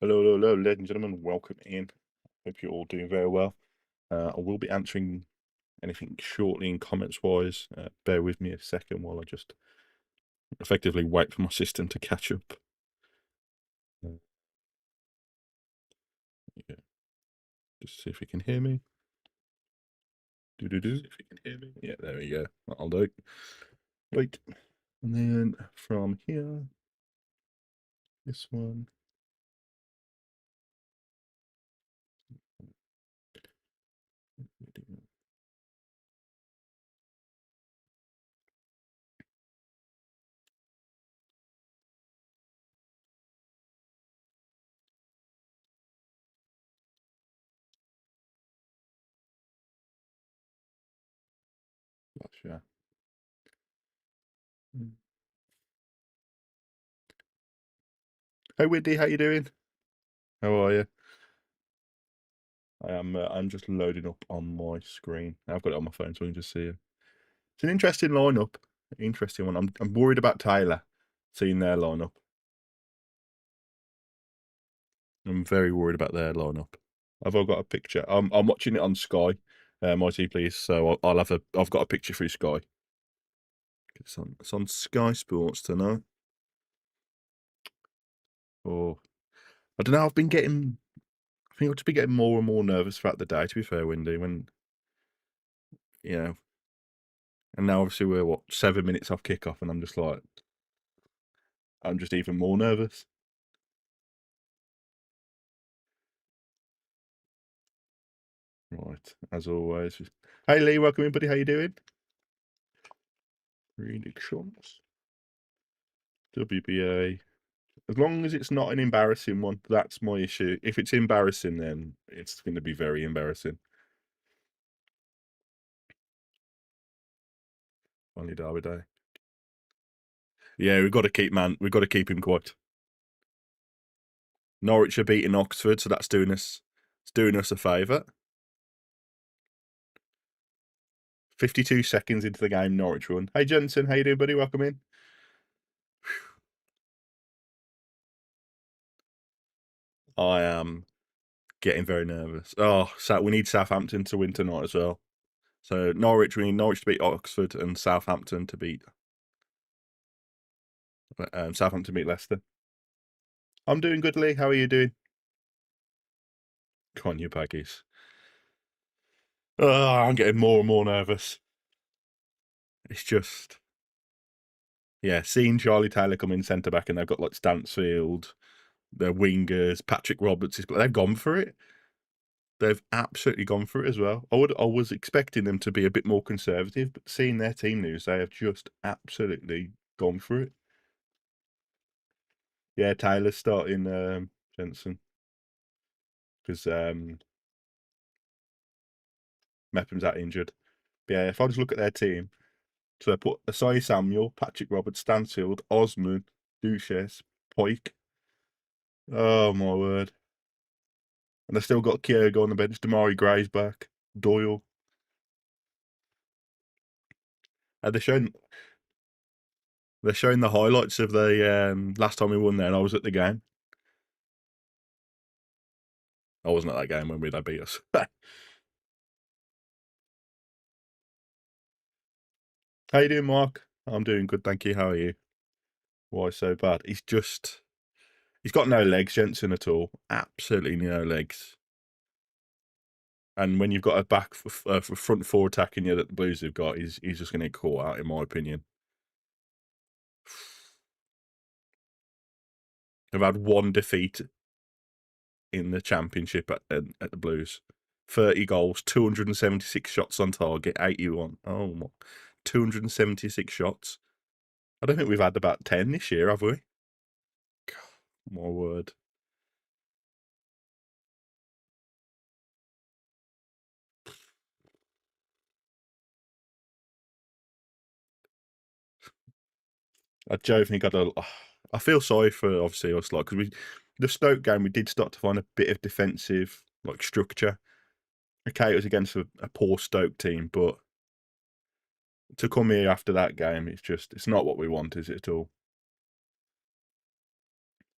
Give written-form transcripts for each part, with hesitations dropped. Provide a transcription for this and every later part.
Hello, hello, hello, ladies and gentlemen. Welcome in. Hope you're all doing very well. I will be answering anything shortly in comments-wise. Bear with me a second while I just effectively wait for my system to catch up. Yeah. Just see if you can hear me. Do. If you can hear me. Yeah, there we go. That'll do. Right. And then from here, this one. Gotcha. Hey, Wendy, how you doing? How are you? I'm just loading up on my screen. I've got it on my phone so I can just see it. It's an interesting lineup. Interesting one. I'm worried about Taylor seeing their lineup. I'm very worried about their lineup. Have I got a picture? I'm watching it on Sky, Mighty Please. So I've got a picture through Sky. It's on Sky Sports tonight. Oh, I don't know. I think I've just been getting more and more nervous throughout the day. To be fair, Wendy, when you know, and now obviously we're 7 minutes off kickoff, and I'm just even more nervous. Right, as always. Hey Lee, welcome in, buddy. How you doing? Predictions. WBA. As long as it's not an embarrassing one, that's my issue. If it's embarrassing, then it's going to be very embarrassing. Only Derby Day. Yeah, we've got to keep him quiet. Norwich are beating Oxford, so it's doing us a favour. 52 seconds into the game, Norwich run. Hey Jensen, how you doing, buddy? Welcome in. I am getting very nervous. Oh, we need Southampton to win tonight as well. So we need Norwich to beat Oxford and Southampton to beat Leicester. I'm doing good, Lee. How are you doing? Come on, you baggies. I'm getting more and more nervous. It's just, yeah, seeing Charlie Taylor come in centre back and they've got like Stansfield, their wingers, Patrick Roberts, they've gone for it. They've absolutely gone for it as well. I was expecting them to be a bit more conservative, but seeing their team news, they have just absolutely gone for it. Yeah, Taylor's starting Jensen because Mepham's out injured. But yeah, if I just look at their team, so they put Asai Samuel, Patrick Roberts, Stansfield, Osman, Duchess, Poik. Oh my word! And they've still got Kyogo on the bench. Damari Gray's back. Doyle. And they're showing the highlights of the last time we won there, and I was at the game. I wasn't at that game when they beat us. How you doing, Mark? I'm doing good, thank you. How are you? Why so bad? He's got no legs, Jensen, at all. Absolutely no legs. And when you've got a front four attacking you that the Blues have got, he's just going to get caught out, in my opinion. They've had one defeat in the Championship at the Blues. 30 goals, 276 shots on target, 81. Oh, my. 276 shots. I don't think we've had about 10 this year, have we? God, my word. I don't think I feel sorry for obviously us, like, because the Stoke game, we did start to find a bit of defensive like structure. Okay, it was against a poor Stoke team, but to come here after that game, it's not what we want, is it at all?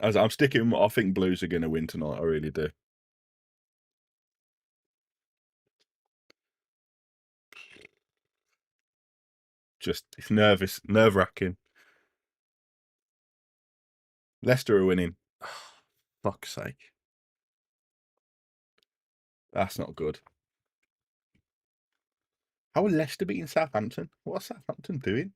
As I'm sticking, I think Blues are going to win tonight. I really do. Just it's nerve wracking. Leicester are winning. Fuck's sake. That's not good. How are Leicester beating Southampton? What's Southampton doing?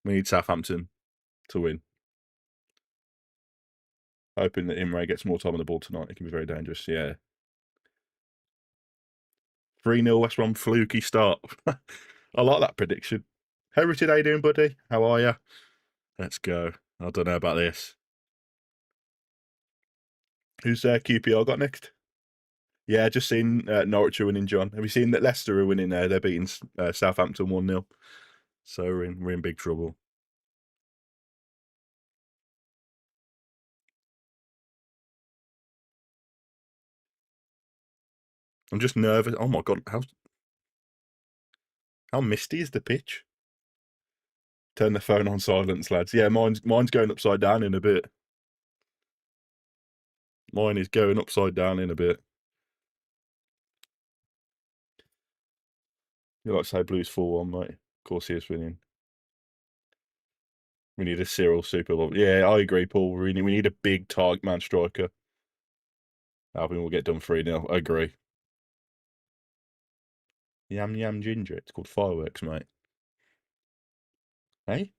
We need Southampton to win. Hoping that Imre gets more time on the ball tonight. It can be very dangerous. Yeah. 3-0 West Brom, fluky start. I like that prediction. Heritage, how you doing, buddy? How are you? Let's go. I don't know about this. Who's QPR got next? Yeah, just seen Norwich are winning, John. Have you seen that Leicester are winning there? They're beating Southampton 1-0. So we're in big trouble. I'm just nervous. Oh my god, how misty is the pitch? Turn the phone on silence, lads. Yeah, mine's going upside down in a bit. Mine is going upside down in a bit. You like to say Blues 4-1, mate. Of course he is winning. We need a Cyril Super Bowl. Yeah, I agree, Paul. We need a big target man striker. Albion will get done 3-0. I agree. Yam Yam Ginger. It's called fireworks, mate. Hey?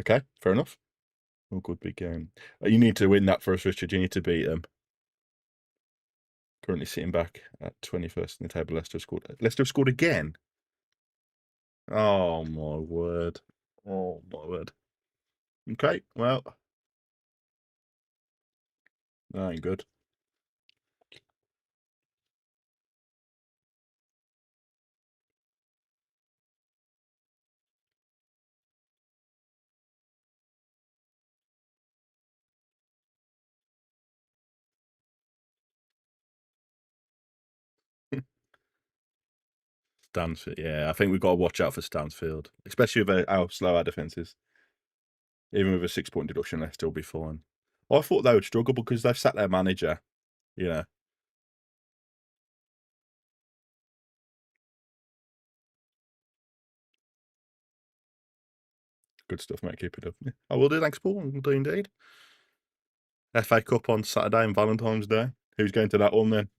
Okay, fair enough. Oh, good big game. You need to win that for us, Richard. You need to beat them. Currently sitting back at 21st in the table. Leicester have scored again. Oh my word. Oh my word. Okay, well. That ain't good. Stansfield, yeah. I think we've got to watch out for Stansfield, especially with how slow our defence is. Even with a 6-point deduction, they'll still be fine. I thought they would struggle because they've sat their manager, you know. Good stuff, mate. Keep it up. Yeah. I will do. Thanks, Paul. I will do indeed. FA Cup on Saturday and Valentine's Day. Who's going to that one then?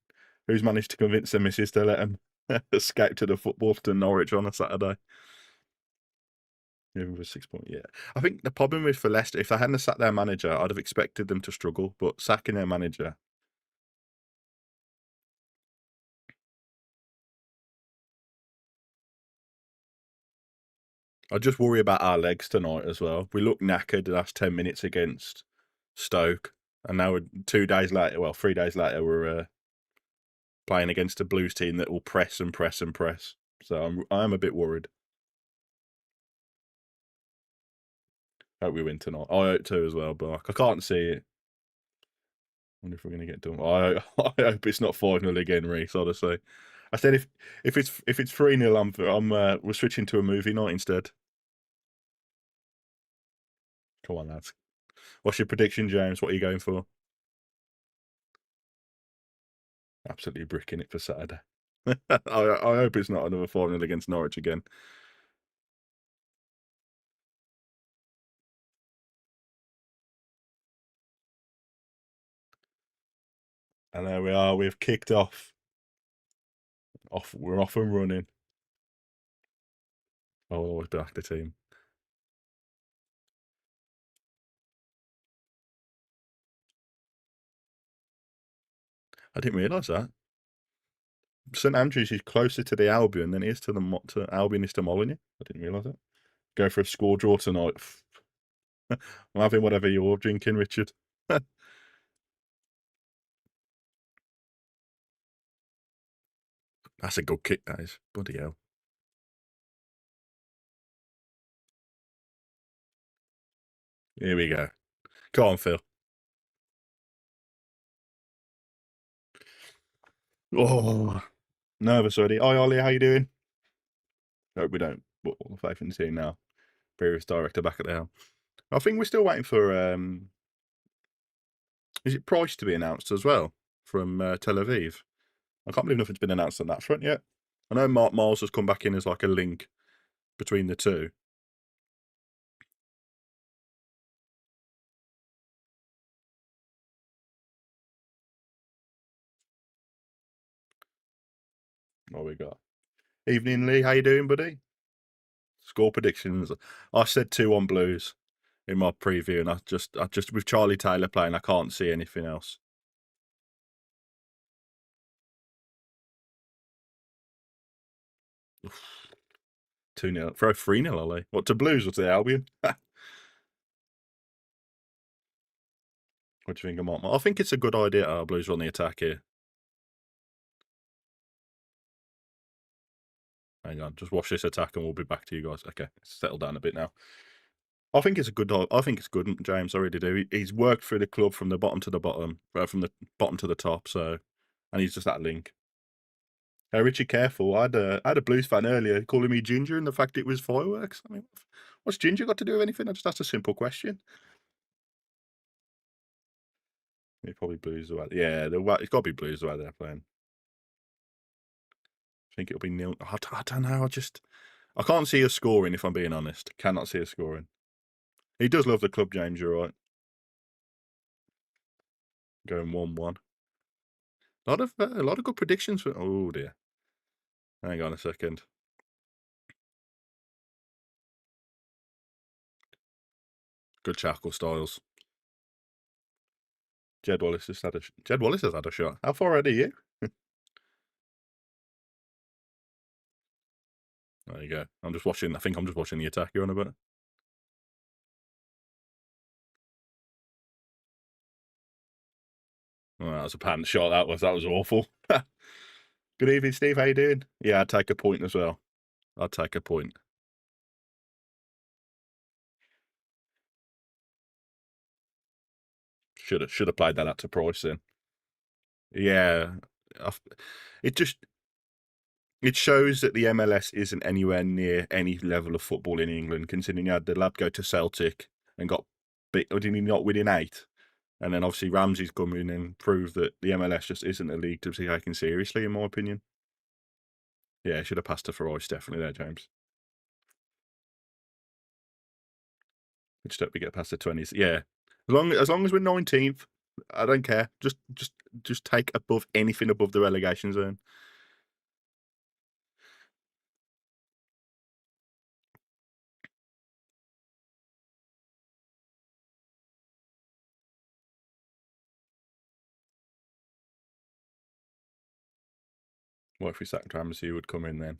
Who's managed to convince the missus to let him escape to the football to Norwich on a Saturday? Even with a 6-point, yeah. I think the problem with for Leicester, if they hadn't sat their manager, I'd have expected them to struggle. But sacking their manager, I just worry about our legs tonight as well. We look knackered the last 10 minutes against Stoke, and now 3 days later, we're playing against a Blues team that will press and press and press. So I'm a bit worried. Hope we win tonight. I hope too as well, but I can't see it. Wonder if we're going to get done. I hope it's not 5-0 again, Reese. Honestly, I said if it's 3-0, we're switching to a movie night instead. Come on, lads. What's your prediction, James? What are you going for? Absolutely bricking it for Saturday. I hope it's not another 5-0 against Norwich again. And there we are. We've kicked off. We're off and running. I'll always back the team. I didn't realise that. St Andrews is closer to the Albion than it is to Albion is to Molyneux. I didn't realise that. Go for a score draw tonight. I'm having whatever you're drinking, Richard. That's a good kick, that is. Bloody hell. Here we go. Go on, Phil. Oh, nervous already. Hi, Ollie. How you doing? Hope we don't put all the faith in the team now. Previous director back at the helm. I think we're still waiting for, is it Price to be announced as well from Tel Aviv? I can't believe nothing's been announced on that front yet. I know Mark Miles has come back in as like a link between the two. What we got? Evening, Lee. How you doing, buddy? Score predictions. I said 2-1 Blues in my preview, and I just with Charlie Taylor playing, I can't see anything else. 2-0. Throw 3-0, Ollie. What, to Blues or to the Albion? What do you think of Mark? I think it's a good idea. Our Blues are on the attack here. Hang on, just watch this attack and we'll be back to you guys. Okay, settle down a bit now. I think it's a good. I think it's good, James. I really do. He's worked through the club from the bottom to the bottom, from the bottom to the top. So, and he's just that link. Richie, careful. I had a Blues fan earlier calling me ginger, and the fact it was fireworks. I mean, what's ginger got to do with anything? I just asked a simple question. He probably Blues away. Yeah, it's got to be Blues away they're playing. I think it'll be nil. I don't know. I can't see us scoring. If I'm being honest, cannot see us scoring. He does love the club, James. You're right. Going 1-1. A lot of good predictions for. Oh dear. Hang on a second. Good Shackle Styles. Jed Wallace has had a shot. How far ahead are you? There you go. I'm just watching. I think I'm just watching the attack you're on about. Oh, that was a pan shot. That was awful. Good evening, Steve. How you doing? Yeah, I'd take a point as well. I'd take a point. Should have played that out to Price then. Yeah, it shows that the MLS isn't anywhere near any level of football in England. Considering you had the lad go to Celtic and got beat, or did he not win in 8? And then obviously Ramsey's come in and proved that the MLS just isn't a league to be taken seriously, in my opinion. Yeah, should have passed to Royce definitely there, James. We just hope we get past the 20s. Yeah, as long as we're 19th, I don't care. Just take above anything above the relegation zone. What if we sacked Ramsey? Who would come in then?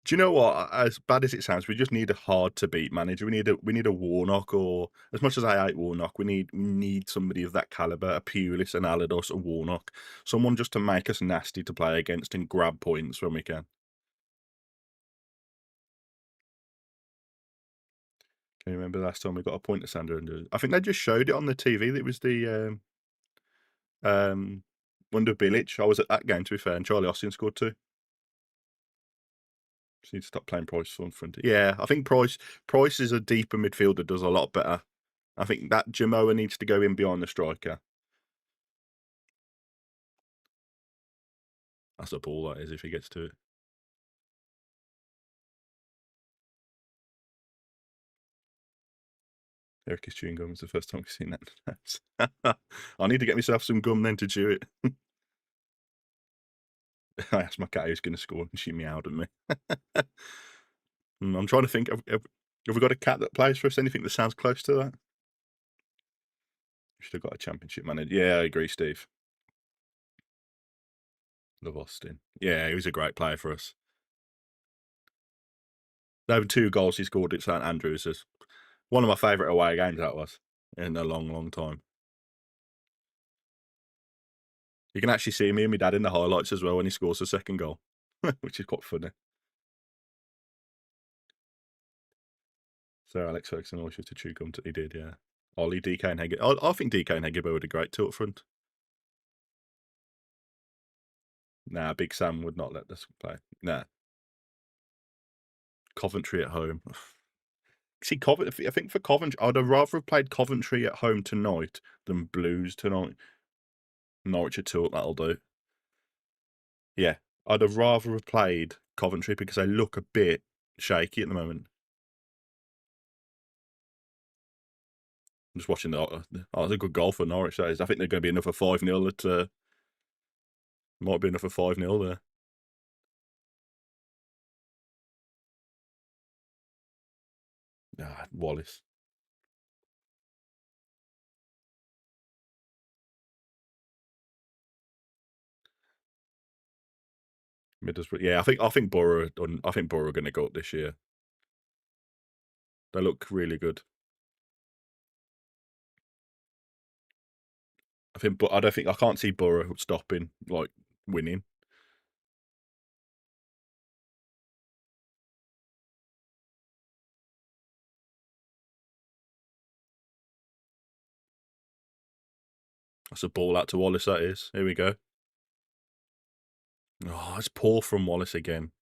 Do you know what? As bad as it sounds, we just need a hard to beat manager. We need a Warnock, or as much as I hate Warnock, we need somebody of that caliber, a Pulis, an Alados, a Warnock, someone just to make us nasty to play against and grab points when we can. Can you remember last time we got a point to Sander? And I think they just showed it on the TV. That was the Wonder Bilic. I was at that game, to be fair, and Charlie Austin scored 2. Just need to stop playing Price on front. Yeah, I think Price is a deeper midfielder, does a lot better. I think that Jamoa needs to go in behind the striker. That's a ball, that is, if he gets to it. Eric is chewing gum. It's the first time we've seen that. I need to get myself some gum then to chew it. I asked my cat who's going to score, and she meowed at me. I'm trying to think. Have we got a cat that plays for us? Anything that sounds close to that? We should have got a championship manager. Yeah, I agree, Steve. Love Austin. Yeah, he was a great player for us. Over 2 goals he scored at St Andrews is one of my favourite away games, that was, in a long, long time. You can actually see me and my dad in the highlights as well when he scores the second goal, which is quite funny. So Alex Ferguson always used to chew gum. He did, yeah. Ollie, DK and Hegger. I think DK and Hegger were a great two up front. Nah, Big Sam would not let us play. Nah. Coventry at home. See, I think for Coventry, I'd have rather have played Coventry at home tonight than Blues tonight. Norwich at 2, that'll do. Yeah, I'd have rather have played Coventry because they look a bit shaky at the moment. I'm just watching the. Oh, it's a good goal for Norwich. That is. I think they're going to be another 5-0. Might be another 5-0 there. Ah, Wallace. Middlesbrough. Yeah, I think Borough. I think Borough are going to go up this year. They look really good. But I don't think I can't see Borough stopping like winning. That's a ball out to Wallace. That is. Here we go. Oh, it's poor from Wallace again.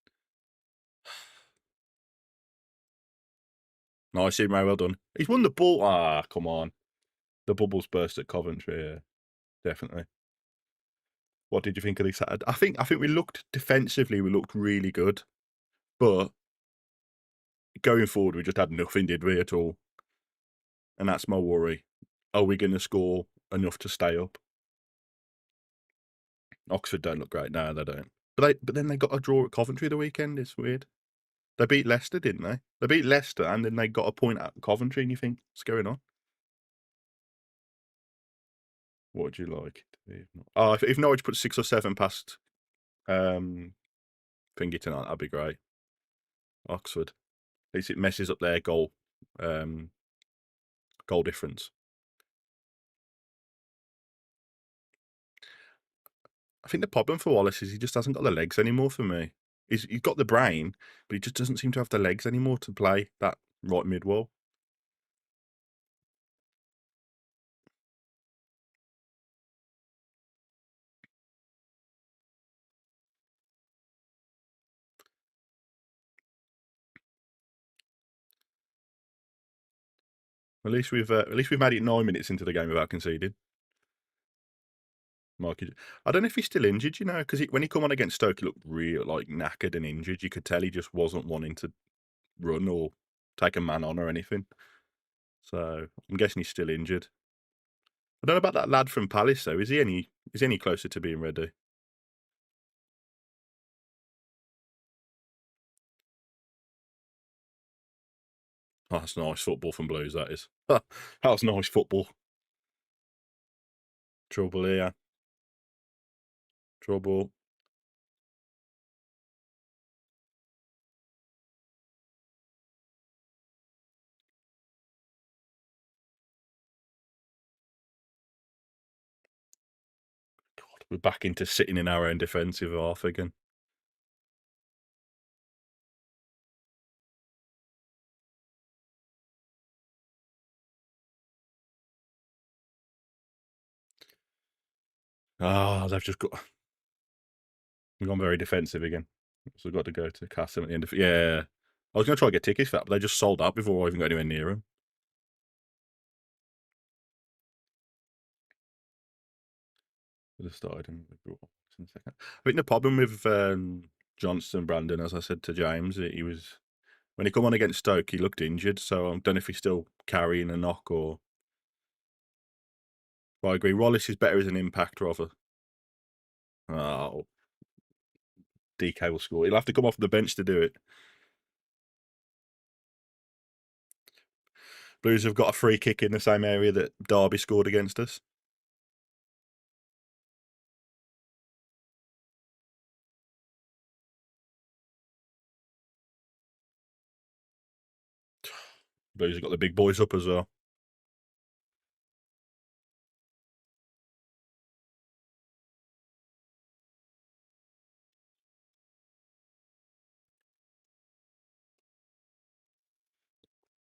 Nice, Ray. Well done. He's won the ball. Ah, come on. The bubbles burst at Coventry. Yeah, definitely. What did you think of this? I think we looked defensively. We looked really good, but going forward, we just had nothing, did we, at all? And that's my worry. Are we going to score enough to stay up? Oxford don't look great. No, they don't. But then they got a draw at Coventry the weekend. It's weird. They beat Leicester, didn't they? They beat Leicester, and then they got a point at Coventry. And you think, what's going on? What would you like? Oh, if Norwich put 6 or 7 past Thingy tonight, that'd be great. Oxford. At least it messes up their goal difference. I think the problem for Wallace is he just hasn't got the legs anymore for me. He's got the brain, but he just doesn't seem to have the legs anymore to play that right mid wall. At least we've made it 9 minutes into the game without conceding. Mikey, I don't know if he's still injured, you know, because when he come on against Stoke, he looked real like knackered and injured. You could tell he just wasn't wanting to run or take a man on or anything. So I'm guessing he's still injured. I don't know about that lad from Palace though. Is he any closer to being ready? Oh, that's nice football from Blues. That is. That was nice football. Trouble here. Trouble. God, we're back into sitting in our own defensive half again. Ah, they've just got. We've gone very defensive again. So we've got to go to Castle at the end of. Yeah. I was going to try to get tickets for that, but they just sold out before I even got anywhere near them. Would have started in a second. I think the problem with Johnston Brandon, as I said to James, he was when he come on against Stoke, he looked injured. So I don't know if he's still carrying a knock or. But I agree. Wallace is better as an impact rather. Oh, DK will score. He'll have to come off the bench to do it. Blues have got a free kick in the same area that Derby scored against us. Blues have got the big boys up as well.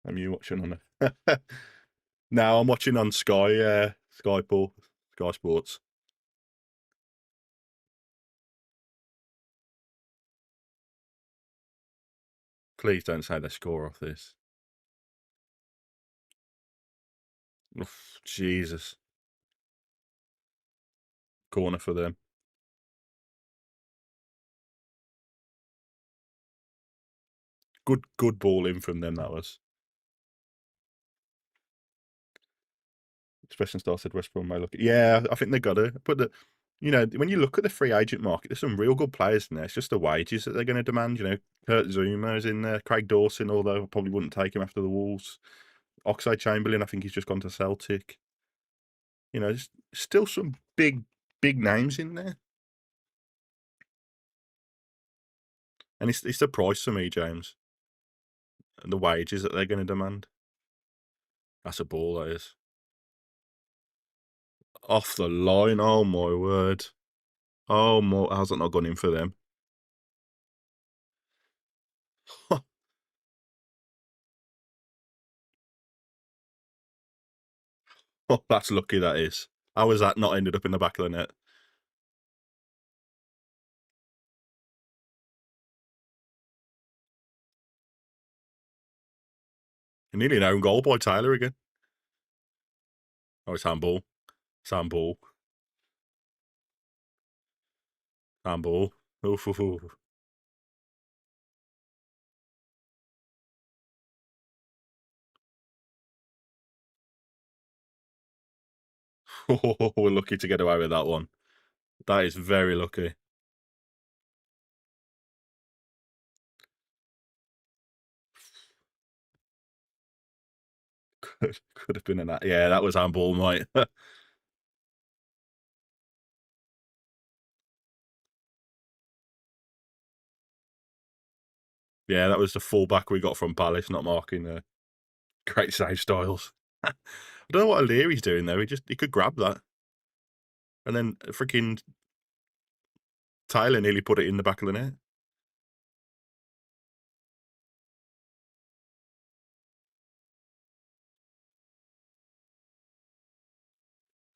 Am you watching on it? Now I'm watching on Sky Sports. Please don't say they score off this. Oof, Jesus. Corner for them. Good ball in from them, that was. Expression Star said West Brom may look. Yeah, I think they got to. But when you look at the free agent market, there's some real good players in there. It's just the wages that they're going to demand. Kurt Zuma's in there, Craig Dawson, although I probably wouldn't take him after the Wolves. Oxlade-Chamberlain, I think he's just gone to Celtic. There's still some big names in there. And it's the price for me, James. And the wages that they're going to demand. That's a ball, that is. Off the line, oh my word. Oh my, how's that not gone in for them? Oh, that's lucky, that is. How has that not ended up in the back of the net? Nearly an own goal by Taylor again. Oh, it's handball. It's handball. Handball. Oof, oof, oof. Oh, we're lucky to get away with that one. That is very lucky. Could have been an. Yeah, that was handball, mate. Yeah, that was the fullback we got from Palace, not marking great save styles. I don't know what O'Leary's doing there. He could grab that. And then freaking Taylor nearly put it in the back of the net.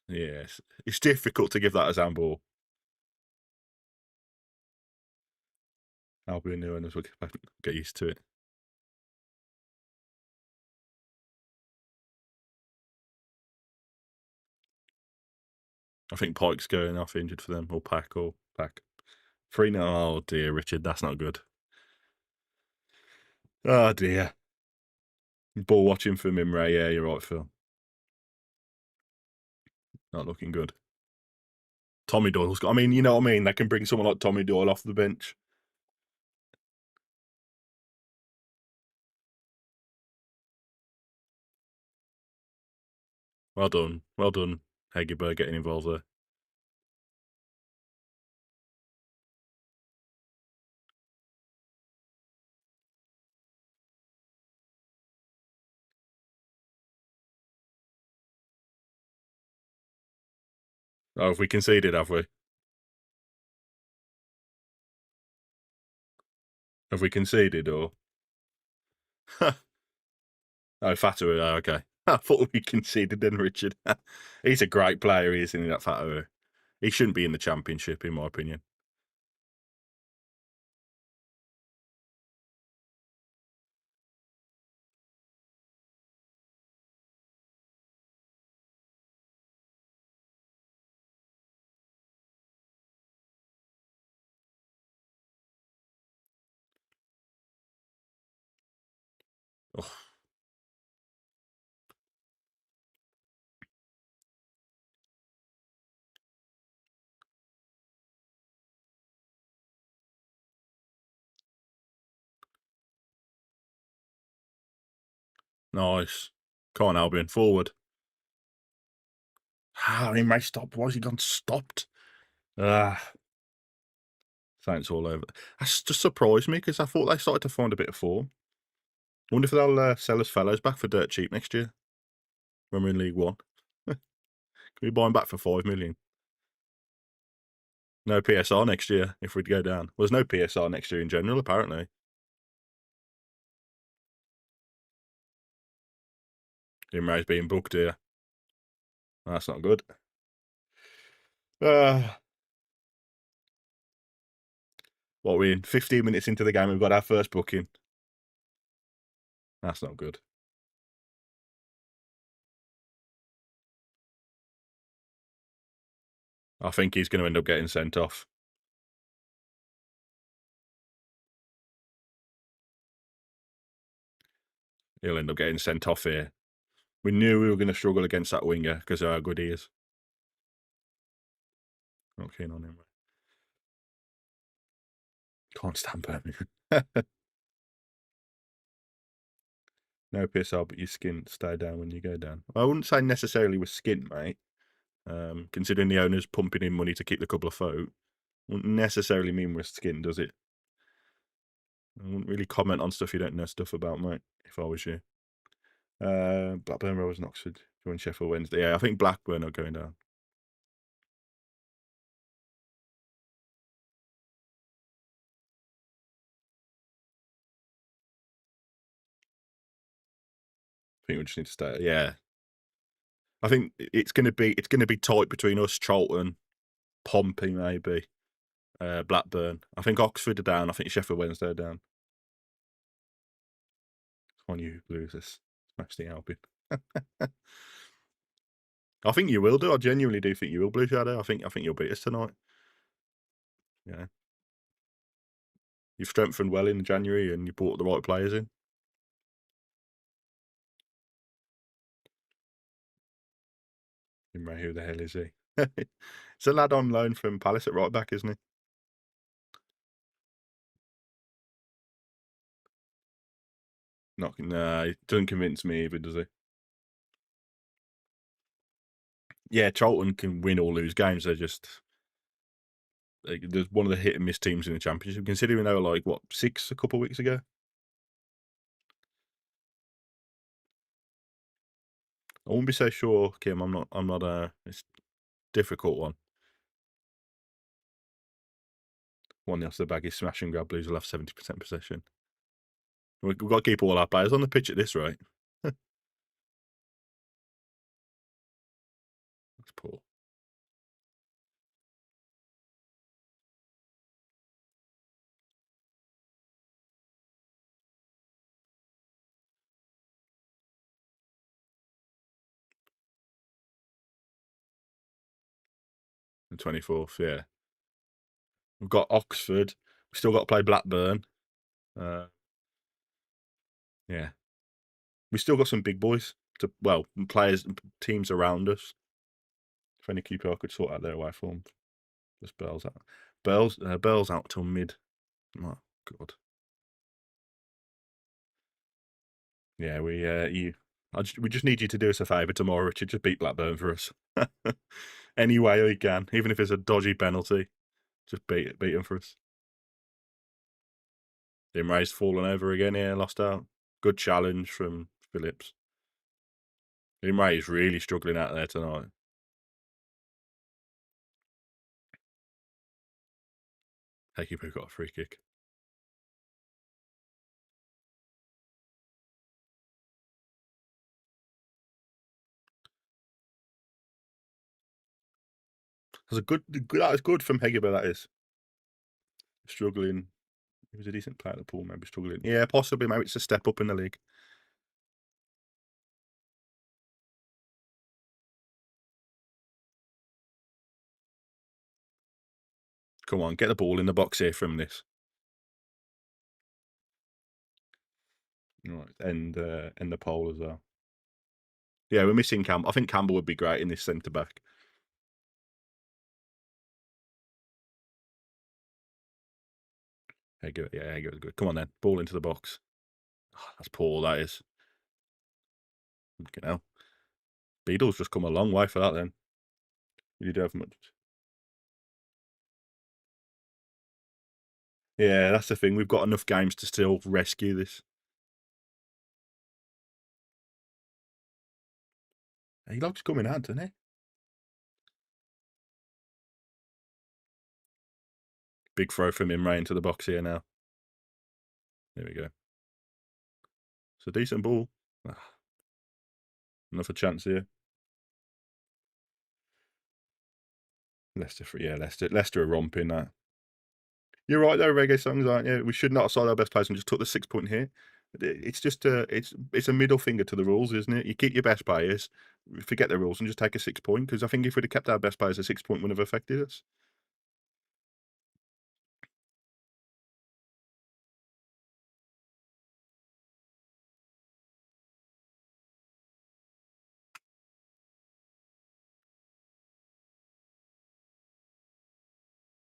Yes. It's difficult to give that as handball. Albion new owners will get used to it. I think Pike's going off injured for them, or Pack. 3-0. Oh dear, Richard, that's not good. Oh dear. Ball watching for Mimre. Yeah, you're right, Phil. Not looking good. Tommy Doyle's got. I mean, you know what I mean? They can bring someone like Tommy Doyle off the bench. Well done. Well done, Hegerberg, getting involved there. Oh, have we conceded, have we? Have we conceded, or? Oh, Fatu. Oh, okay. I thought we conceded then, Richard. He's a great player, isn't he, that Fatu? He shouldn't be in the Championship, in my opinion. Oh, nice. Come on, Albion, forward. Ah, he may stop. Why has he gone stopped? Ah, thanks all over. That's just surprised me because I thought they started to find a bit of form. I wonder if they'll sell us fellows back for dirt cheap next year when we're in League One. Can we buy them back for 5 million? No PSR next year if we'd go down. Well, there's no PSR next year in general, apparently. Imre's being booked here. That's not good. Uh, what, we're in 15 minutes into the game, we've got our first booking. That's not good. I think he's going to end up getting sent off. He'll end up getting sent off here. We knew we were going to struggle against that winger because of how good he is. Not keen on him. Can't stand Birmingham. No PSL, but your skin stay down when you go down. I wouldn't say necessarily with skin, mate. Considering the owner's pumping in money to keep the couple afloat, wouldn't necessarily mean with skin, does it? I wouldn't really comment on stuff you don't know stuff about, mate, if I was you. Blackburn Rovers and Oxford join Sheffield Wednesday. Yeah, I think Blackburn are going down. I think we just need to stay. Yeah, I think it's going to be tight between us, Charlton, Pompey, maybe, Blackburn. I think Oxford are down. I think Sheffield Wednesday are down. On you losers, smash the Albion. I think you will do. I genuinely do think you will, Blue Shadow. I think you'll beat us tonight. Yeah, you've strengthened well in January and you brought the right players in. Who the hell is he? It's a lad on loan from Palace at right back, isn't he? Nah, he doesn't convince me either, does he? Yeah, Charlton can win or lose games. They're just there's one of the hit and miss teams in the Championship. Considering they were like what 6 a couple of weeks ago. I wouldn't be so sure, Kim. I'm not. It's a difficult one. 1-0 to the bag is smash and grab. Blues will have 70% possession. We've got to keep all our players on the pitch at this rate. That's poor. The 24th, yeah. We've got Oxford. We've still got to play Blackburn. Yeah. We've still got some big boys players, teams around us. If any QPR could sort out their away form. Just Bell's out. Bell's out till mid. Oh, God. Yeah, we just need you to do us a favour tomorrow, Richard. Just beat Blackburn for us. Any way we can, even if it's a dodgy penalty. Just beat them for us. Imre's fallen over again here, lost out. Good challenge from Phillips. Imre is really struggling out there tonight. Hekipu got a free kick. That was good from Hegiber, that is. Struggling. He was a decent player at the pool, maybe struggling. Yeah, possibly. Maybe it's a step up in the league. Come on, get the ball in the box here from this. Right, and the pole as well. Yeah, we're missing Campbell. I think Campbell would be great in this centre back. Heger was good. Come on then, ball into the box. Oh, that's poor. That is. You know, Beadle's just come a long way for that. Then you do have much. Yeah, that's the thing. We've got enough games to still rescue this. He likes coming out, doesn't he? Big throw from Imre into the box here now. There we go. It's a decent ball. Another chance here. Leicester are romping that. You're right though, reggae songs, aren't you? We should not have sold our best players and just took the 6 point here. It's just it's a middle finger to the rules, isn't it? You keep your best players, forget the rules, and just take a 6 point. Because I think if we'd have kept our best players, a 6 point wouldn't have affected us.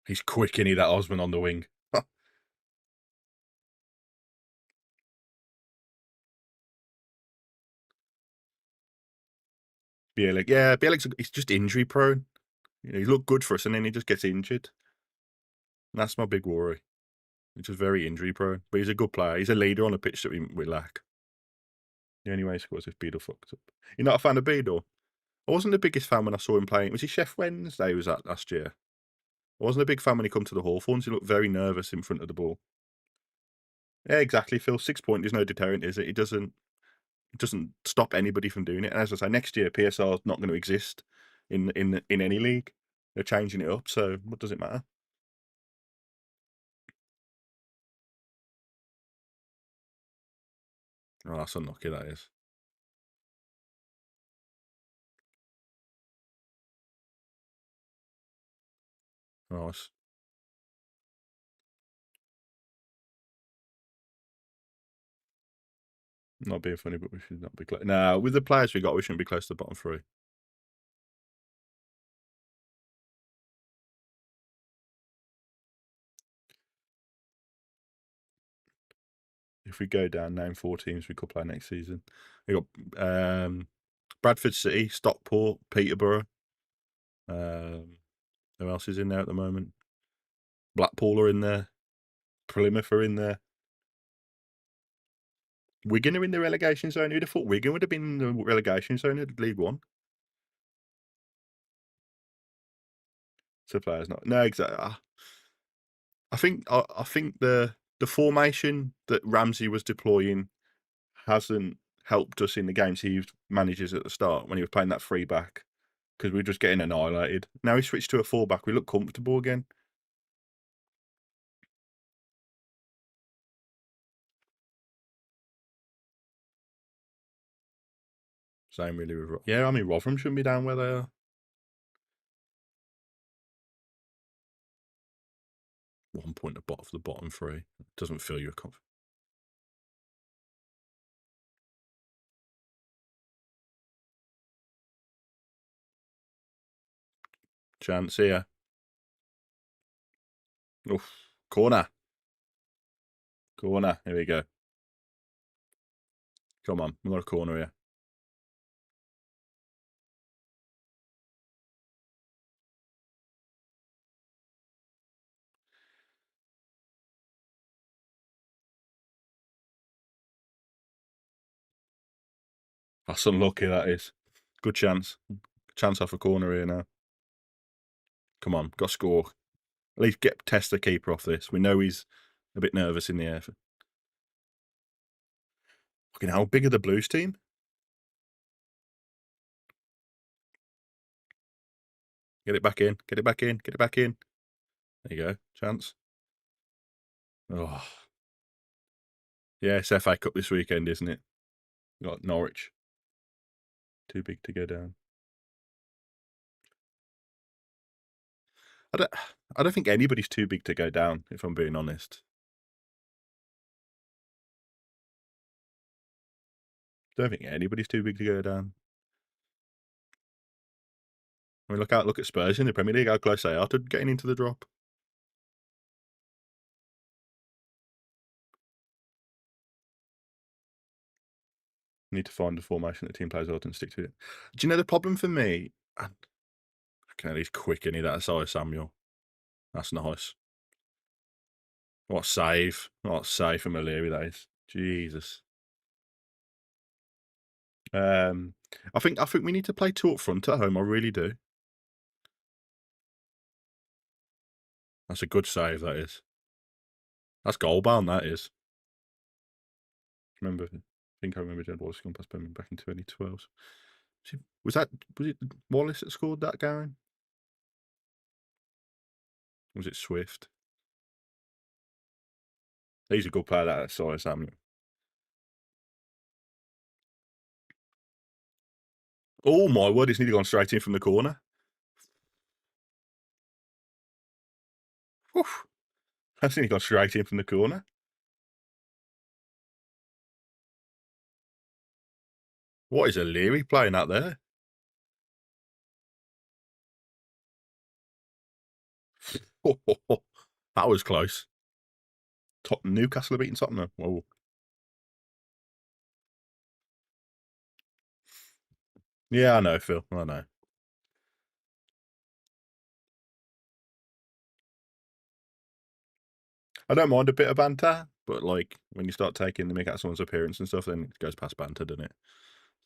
He's quick, isn't he, that Osman on the wing? Bielik, yeah, Bielik's he's just injury prone. You know, he looked good for us, and then he just gets injured. And that's my big worry. He's just very injury prone, but he's a good player. He's a leader on a pitch that we lack. The only way he scores if Beadle fucks up. You're not a fan of Beadle? I wasn't the biggest fan when I saw him playing. Was he Chef Wednesday? Was that last year? I wasn't a big fan when he come to the Hawthorns. He looked very nervous in front of the ball. Yeah, exactly, Phil. 6 point is no deterrent, is it? It doesn't stop anybody from doing it. And as I say, next year PSR is not going to exist in any league. They're changing it up, so what does it matter? Oh, that's unlucky. That is nice. Not being funny, but we should not be close. No, with the players we got, we shouldn't be close to the bottom three. If we go down, name 4 teams we could play next season. We got Bradford City, Stockport, Peterborough. Who else is in there at the moment? Blackpool are in there. Plymouth are in there. Wigan are in the relegation zone. Who'd have thought Wigan would have been in the relegation zone at League One? So players not. No, exactly. I think the formation that Ramsey was deploying hasn't helped us in the games he manages at the start when he was playing that free back because we were just getting annihilated. Now he switched to a full back. We look comfortable again. Same really with yeah. I mean Rotherham shouldn't be down where they are. 1 point above the bottom three doesn't fill you with confidence. Chance here. Oof. Corner. Corner. Here we go. Come on. We've got a corner here. That's unlucky, that is. Good chance. Chance off a corner here now. Come on. Got to score. At least test the keeper off this. We know he's a bit nervous in the air. Fucking how big are the Blues team? Get it back in. Get it back in. Get it back in. There you go. Chance. Oh. Yeah, it's FA Cup this weekend, isn't it? Got Norwich. Too big to go down. I don't think anybody's too big to go down, if I'm being honest. Don't think anybody's too big to go down. I mean, look at Spurs in the Premier League, how close they are to getting into the drop. Need to find a formation that the team plays out and stick to it. Do you know the problem for me? I can at least quick any that Asai Samuel. That's nice. What a save. What a save from O'Leary, that is. Jesus. I think we need to play two up front at home. I really do. That's a good save, that is. That's goal bound, that is. I think I remember Jed Wallace going past Birmingham back in 2012. Was it Wallace that scored that game? Or was it Swift? He's a good player, that Asai Samuel. Oh my word! It's nearly gone straight in from the corner. Whew. That's nearly gone straight in from the corner. What is O'Leary playing out there? That was close. Newcastle are beating Tottenham. Whoa. Yeah, I know, Phil. I know. I don't mind a bit of banter, but like when you start taking the mick out of someone's appearance and stuff, then it goes past banter, doesn't it?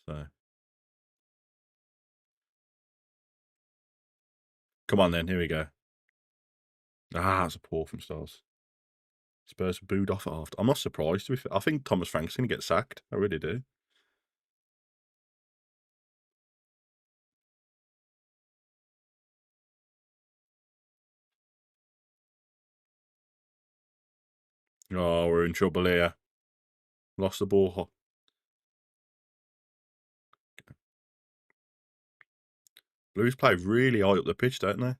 So come on then, here we go. Ah, that's a poor from Stars. Spurs booed off at half. I'm not surprised. To be fair. I think Thomas Frank's going to get sacked. I really do. Oh, we're in trouble here. Lost the ball. Blues play really high up the pitch, don't they?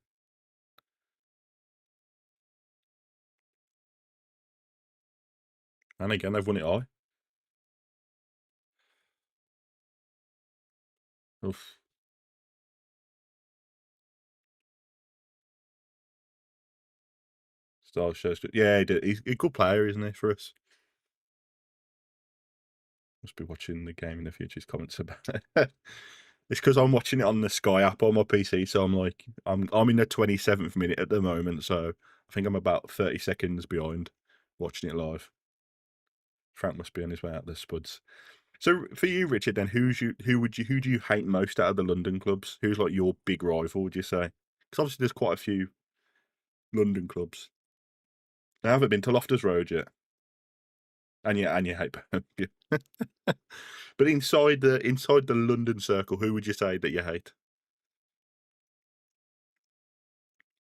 And again, they've won it high. Oof. Stars shows. Yeah, he's a good player, isn't he, for us? Must be watching the game in the future. His comments about it. It's because I'm watching it on the Sky app on my PC, so I'm like, I'm in the 27th minute at the moment, so I think I'm about 30 seconds behind watching it live. Frank must be on his way out the Spuds. So for you, Richard, then who do you hate most out of the London clubs? Who's like your big rival? Would you say? Because obviously there's quite a few London clubs. I haven't been to Loftus Road yet, and you hate Birmingham. But inside the London circle, who would you say that you hate?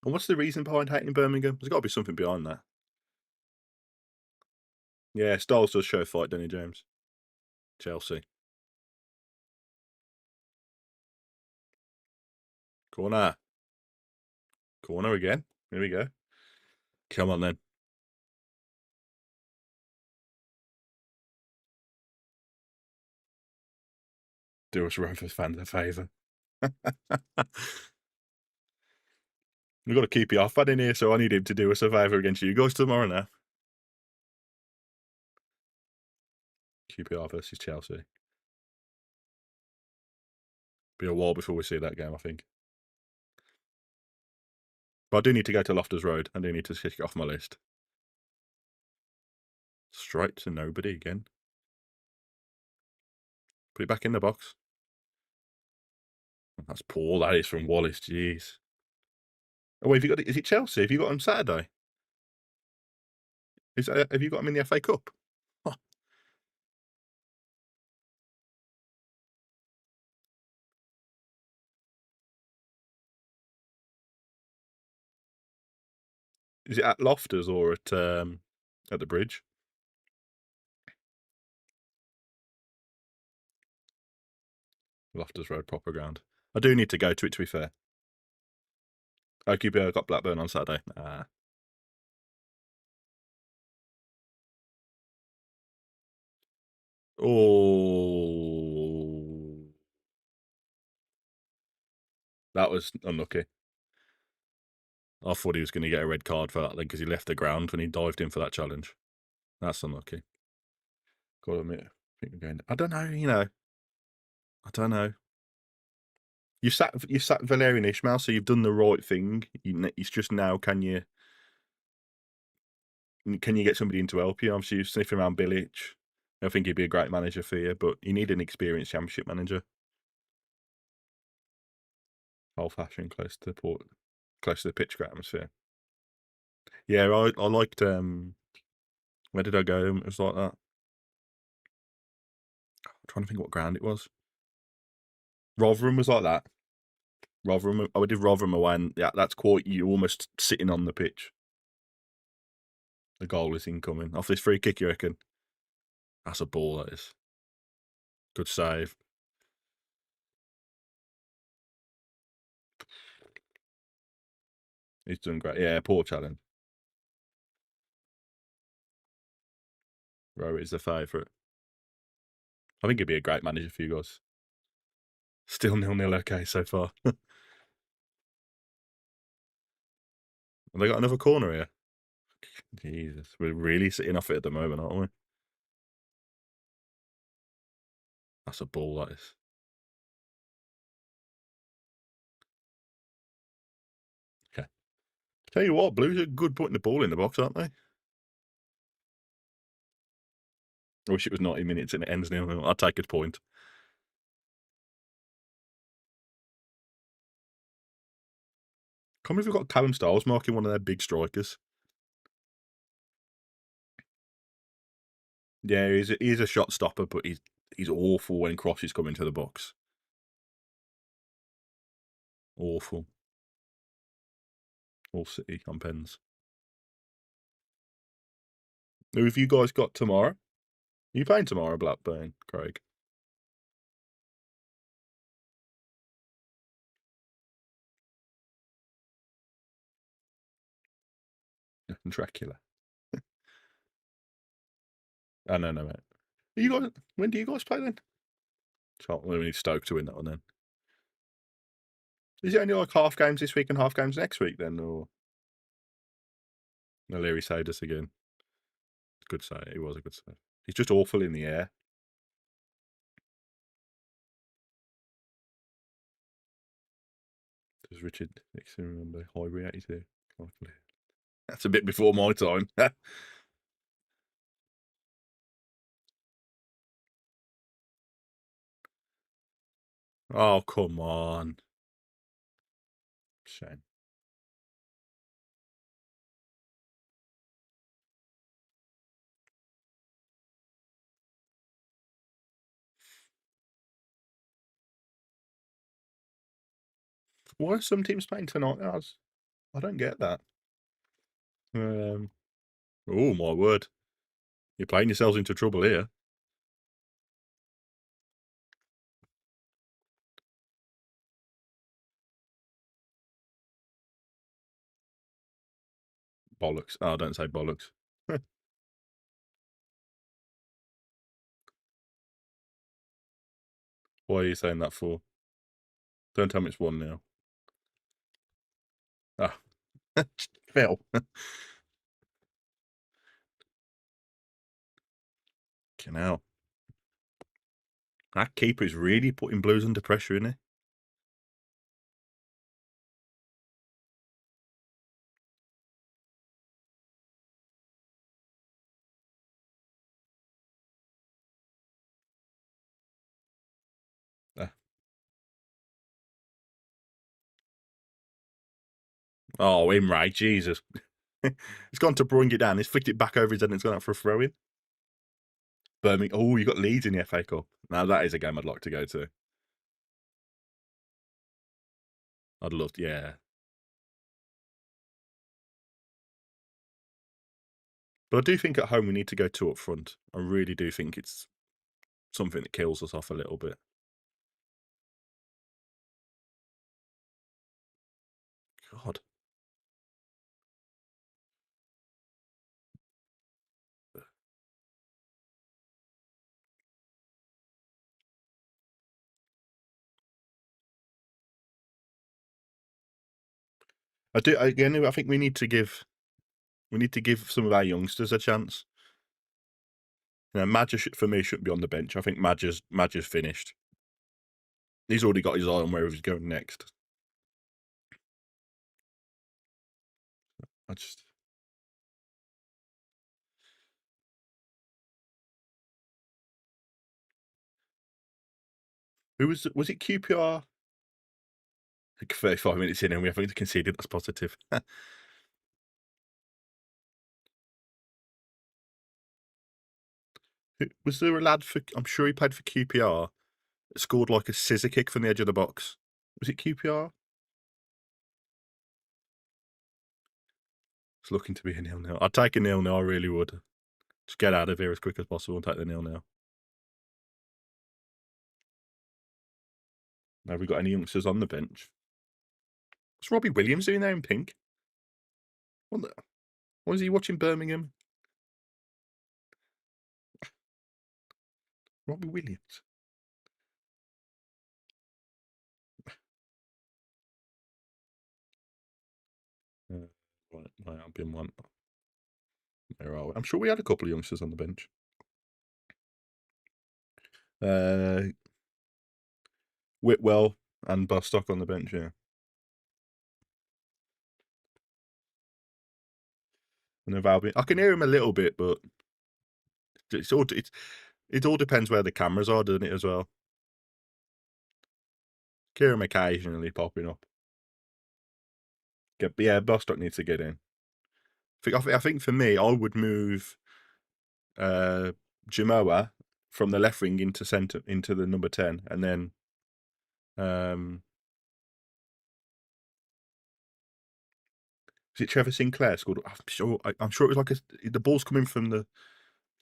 And what's the reason behind hating Birmingham? There's got to be something behind that. Yeah, Styles does show fight, doesn't he, James? Chelsea. Corner. Corner again. Here we go. Come on then. Do us Rovers fans a favour. We've got to keep you off in here, so I need him to do us a favour against you guys tomorrow now. QPR versus Chelsea. Be a while before we see that game, I think. But I do need to go to Loftus Road. I do need to tick it off my list. Straight to nobody again. Put it back in the box. That's poor. That is from Wallace. Jeez. Oh, wait, have you got? Is it Chelsea? Have you got them Saturday? Have you got them in the FA Cup? Huh. Is it at Loftus or at the Bridge? Loftus Road, proper ground. I do need to go to it, to be fair. Oh, QPR got Blackburn on Saturday. Ah. Oh. That was unlucky. I thought he was going to get a red card for that then because he left the ground when he dived in for that challenge. That's unlucky. Got to admit, I think we're going. I don't know. I don't know. You sat Valerian Ishmael, so you've done the right thing. It's just now, can you get somebody in to help you? Obviously, you're sniffing around Bilic. I think he'd be a great manager for you, but you need an experienced Championship manager. Old-fashioned, close to the pitch atmosphere. Yeah, I liked. Where did I go? It was like that. I'm trying to think what ground it was. Rotherham was like that. Rotherham. I did Rotherham away, and yeah, that's quite. You're almost sitting on the pitch. The goal is incoming off this free kick. You reckon? That's a ball. That is. Good save. He's doing great. Yeah, poor challenge. Rowe is the favourite. I think he'd be a great manager for you guys. Still 0-0 okay so far. Have they got another corner here? Jesus, we're really sitting off it at the moment, aren't we? That's a ball, that is. Okay. Tell you what, Blues are good putting the ball in the box, aren't they? I wish it was 90 minutes and it ends 0-0. I'd take a point. Can't believe we've got Callum Styles marking one of their big strikers. Yeah, he's a shot stopper, but he's awful when crosses come into the box. Awful. All City on pens. Who have you guys got tomorrow? Are you playing tomorrow, Blackburn, Craig? Dracula. Oh, no, mate. When do you guys play then? So we need Stoke to win that one then. Is it only like half games this week and half games next week then, or O'Leary saved us again? Good save. It was a good save. He's just awful in the air. Does Richard Nixon remember Highbury 82? That's a bit before my time. Oh, come on. Shame. Why are some teams playing tonight? I don't get that. Oh, my word. You're playing yourselves into trouble here. Bollocks. Oh, don't say bollocks. Why are you saying that for? Don't tell me it's 1-0. Ah. Phil. Fucking hell. That keeper is really putting Blues under pressure, isn't he? Ah. Oh, Imre, Jesus. He's gone to bring it down. He's flicked it back over his head and it's gone out for a throw in. Birmingham. Oh, you got Leeds in the FA Cup. Now that is a game I'd like to go to. I'd love to, yeah. But I do think at home we need to go 2 up front. I really do think it's something that kills us off a little bit. God. I do again. I think we need to give some of our youngsters a chance. You know, Madger for me shouldn't be on the bench. I think Madger's finished. He's already got his eye on where he's going next. I just who was it? QPR. Like 35 minutes in and we haven't conceded. That's positive. Was there a lad for? I'm sure he played for QPR. Scored like a scissor kick from the edge of the box. Was it QPR? It's looking to be a 0-0. I'd take a 0-0. I really would. Just get out of here as quick as possible and take the 0-0. Have we got any youngsters on the bench? What's Robbie Williams doing there in pink? What is he watching Birmingham? Robbie Williams. Right, Albion one. Where are we? I'm sure we had a couple of youngsters on the bench. Whitwell and Bostock on the bench, yeah. And of Albion, I can hear him a little bit, but it all depends where the cameras are, doesn't it, as well? Hear him occasionally popping up. Yeah, Bostock needs to get in. I think for me, I would move Jamoa from the left wing into centre, into the number 10, and then is it Trevor Sinclair scored? I'm sure it was like the ball's coming from the,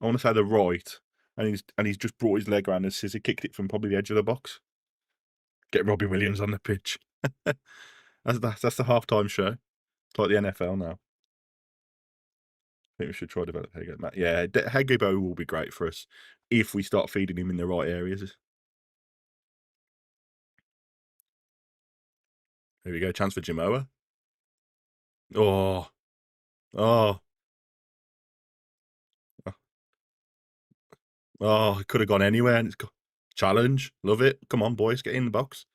I want to say the right, and he's just brought his leg around and scissor kicked it from probably the edge of the box. Get Robbie Williams on the pitch. That's the halftime show. It's like the NFL now. I think we should try to develop Hegebo. Yeah, Hegebo will be great for us if we start feeding him in the right areas. Here we go, chance for Jamoa. Oh. Oh, it could have gone anywhere, and it's challenge. Love it. Come on, boys, get in the box.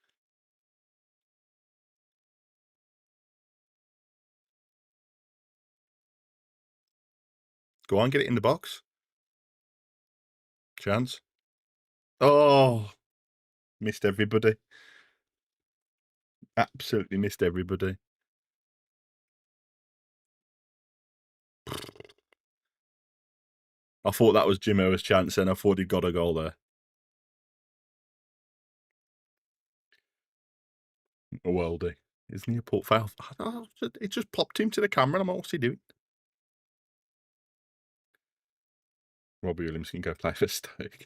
Go on, get it in the box. Chance. Oh, missed everybody. Absolutely missed everybody. I thought that was Jimo's chance, and I thought he'd got a goal there. A worldie. Isn't he a Port Vale? Oh, it just popped him to the camera. I'm like, what's he doing? Robbie Williams can go play for Stoke.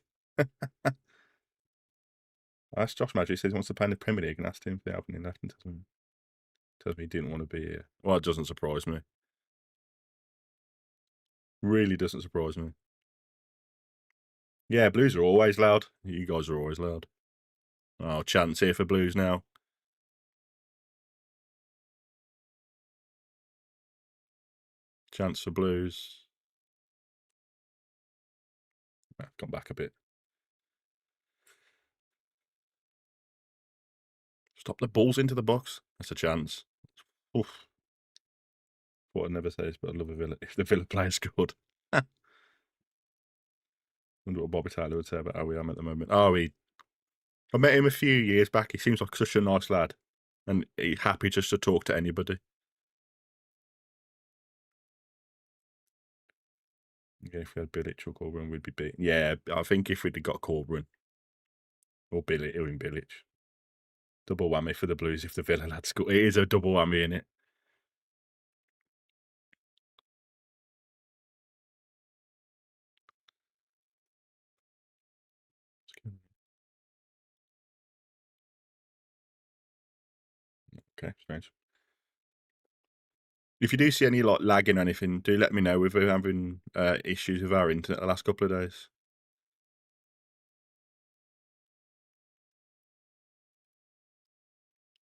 That's Josh Magic says he wants to play in the Premier League, and asked him if they have any left, and tells me he didn't want to be here. Well, it doesn't surprise me. Really doesn't surprise me. Yeah, Blues are always loud. You guys are always loud. Oh, chance here for Blues now. Chance for Blues. Gone back a bit. Stop the balls into the box. That's a chance. Oof. What I'd never say is, but I'd love if the Villa player scored. Wonder what Bobby Taylor would say about how we am at the moment. I met him a few years back. He seems like such a nice lad, and he's happy just to talk to anybody. Yeah, if we had Bilic or Corcoran, we'd be beaten. Yeah, I think if we'd got Corcoran or Bilic, or in Bilic, double whammy for the Blues if the Villa lad scored. It is a double whammy, in it. Okay, strange. If you do see any like lagging or anything, do let me know. We've been having issues with our internet the last couple of days.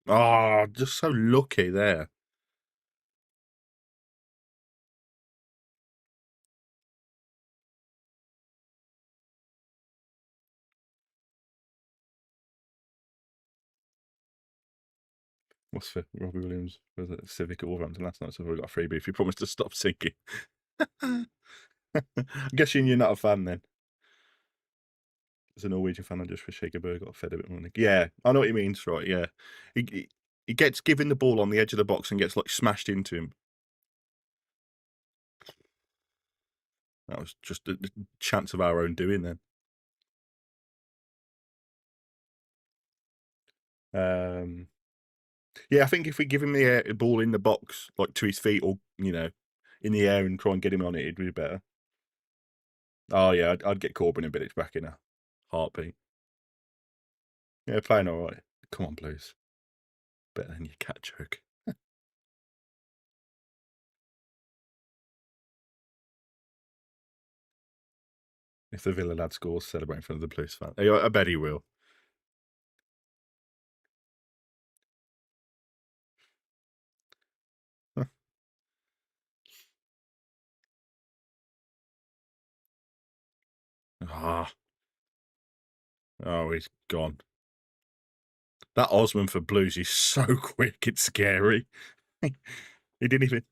Oh, just so lucky there. What's for Robbie Williams? Was it Civic at Wolverhampton last night? So we got a freebie if you promise to stop singing. I'm guessing you're not a fan then. As a Norwegian fan, I just wish Hegerberg got fed a bit more. Yeah, I know what he means, right? Yeah, he gets given the ball on the edge of the box and gets like smashed into him. That was just a chance of our own doing then. Yeah, I think if we give him the ball in the box, like to his feet or, in the air and try and get him on it, it'd be better. Oh, yeah, I'd get Corbyn and Bilic back in a heartbeat. Yeah, playing all right. Come on, Blues. Better than your cat joke. If the Villa lad scores, celebrate in front of the Blues fan. I bet he will. Ah. Oh, he's gone. That Osman for Blues is so quick, it's scary. He didn't even...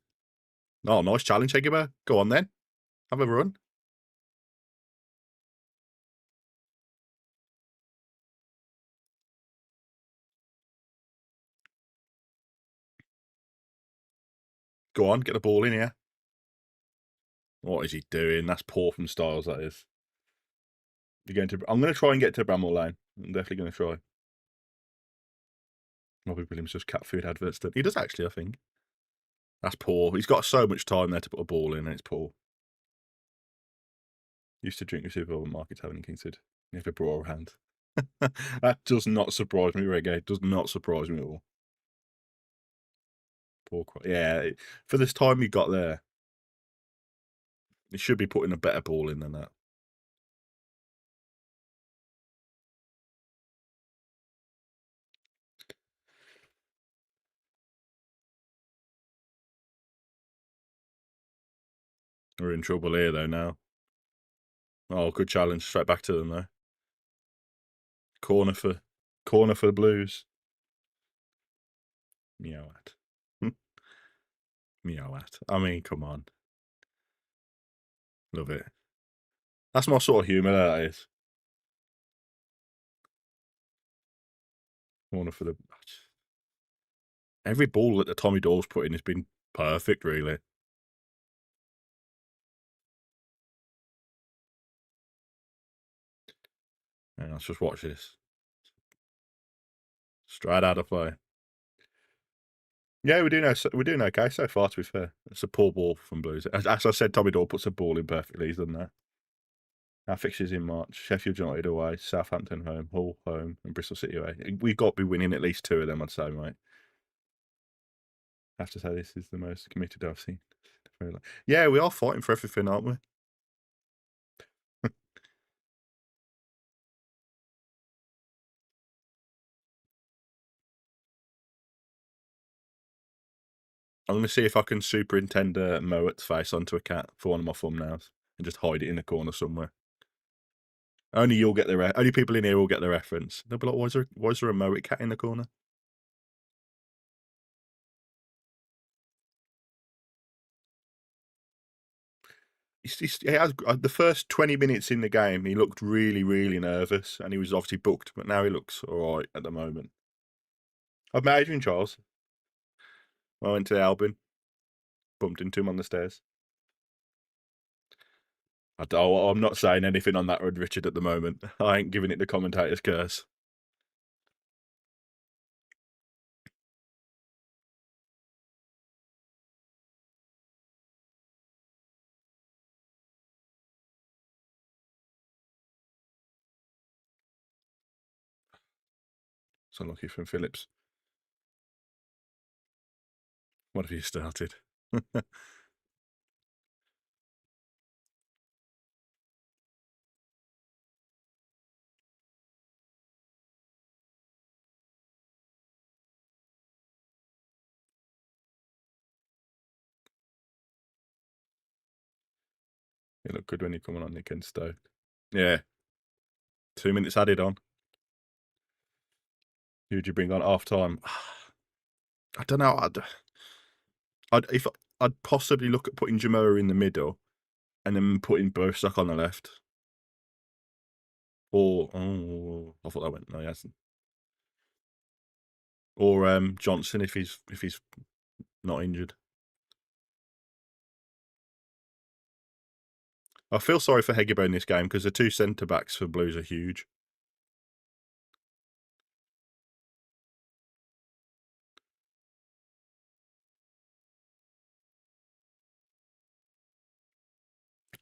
Oh, nice challenge, Hegerberg. Go on then. Have a run. Go on, get the ball in here. What is he doing? That's poor from Styles, that is. You're going to... I'm going to try and get to Bramall Lane. I'm definitely going to try. Robbie Williams just cat food adverts. He does actually, I think. That's poor. He's got so much time there to put a ball in, and it's poor. Used to drink your Super Bowl market having Kingsford. Never brought a hand. That does not surprise me, Reggae. It does not surprise me at all. Poor, yeah. For this time he got there, he should be putting a better ball in than that. We're in trouble here though now. Oh, good challenge. Straight back to them though. Corner for the Blues. Meow at. Meow at. I mean, come on. Love it. That's my sort of humour, that is. Corner for the... Every ball that the Tommy Dawes put in has been perfect, really. Yeah, let's just watch this. Straight out of play. Yeah, we're doing okay so far, to be fair. It's a poor ball from Blues. As I said, Tommy Dawes puts a ball in perfectly. He's done that. Our fixtures in March: Sheffield United away, Southampton home, Hull home, and Bristol City away. We've got to be winning at least 2 of them, I'd say, mate. I have to say this is the most committed I've seen. Yeah, we are fighting for everything, aren't we? I'm going to see if I can superintend Moat's face onto a cat for one of my thumbnails and just hide it in a corner somewhere. Only you'll get the only people in here will get the reference. They'll be like, why is there a Moet cat in the corner? He has the first 20 minutes in the game. He looked really, really nervous, and he was obviously booked. But now he looks all right at the moment. I've met Adrian Charles. I went to the Albion, bumped into him on the stairs. I'm not saying anything on that with Richard at the moment. I ain't giving it the commentator's curse. So lucky from Phillips. What have you started? You look good when you're coming on against Stoke. Yeah. 2 minutes added on. Who'd you bring on half time? I don't know. I'd possibly look at putting Jamoa in the middle and then putting Burstock on the left. Or I thought that went. No, he hasn't. Or Johnson if he's not injured. I feel sorry for Hegebo in this game because the 2 centre backs for Blues are huge.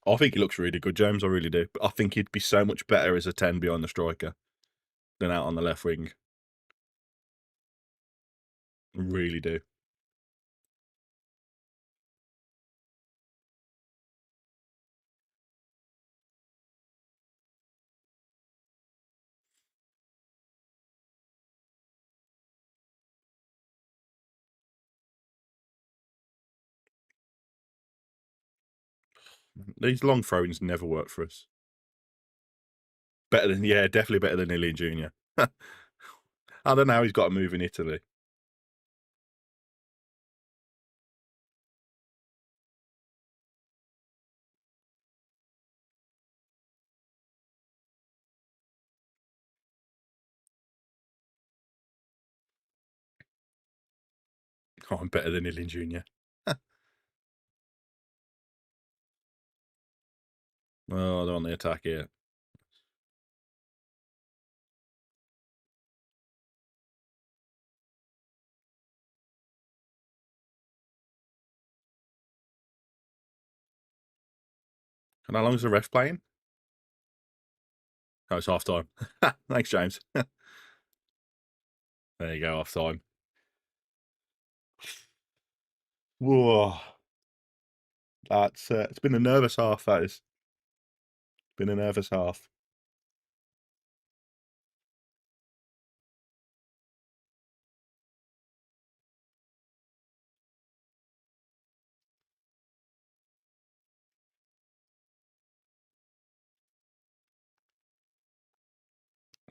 I think he looks really good, James. I really do. But I think he'd be so much better as a 10 behind the striker than out on the left wing. I really do. These long throw-ins never work for us. Better than, yeah, definitely better than Ilian Jr. I don't know how he's got a move in Italy. Oh, I'm better than Ilian Jr. Oh, they're on the attack here. And how long is the ref playing? Oh, it's half time. Thanks, James. There you go, half time. Whoa. That's it's been a nervous half, that is. Been a nervous half.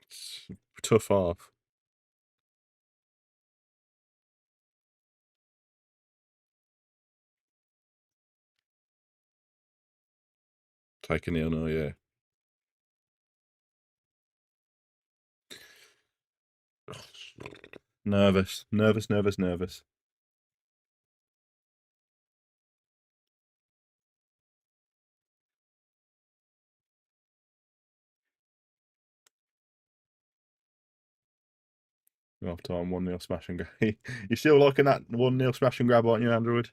It's a tough half. Take a nil now, yeah. Nervous, nervous, nervous, nervous. Half time, 1-0 smash and grab. You're still liking that 1-0 smash and grab, aren't you, Android?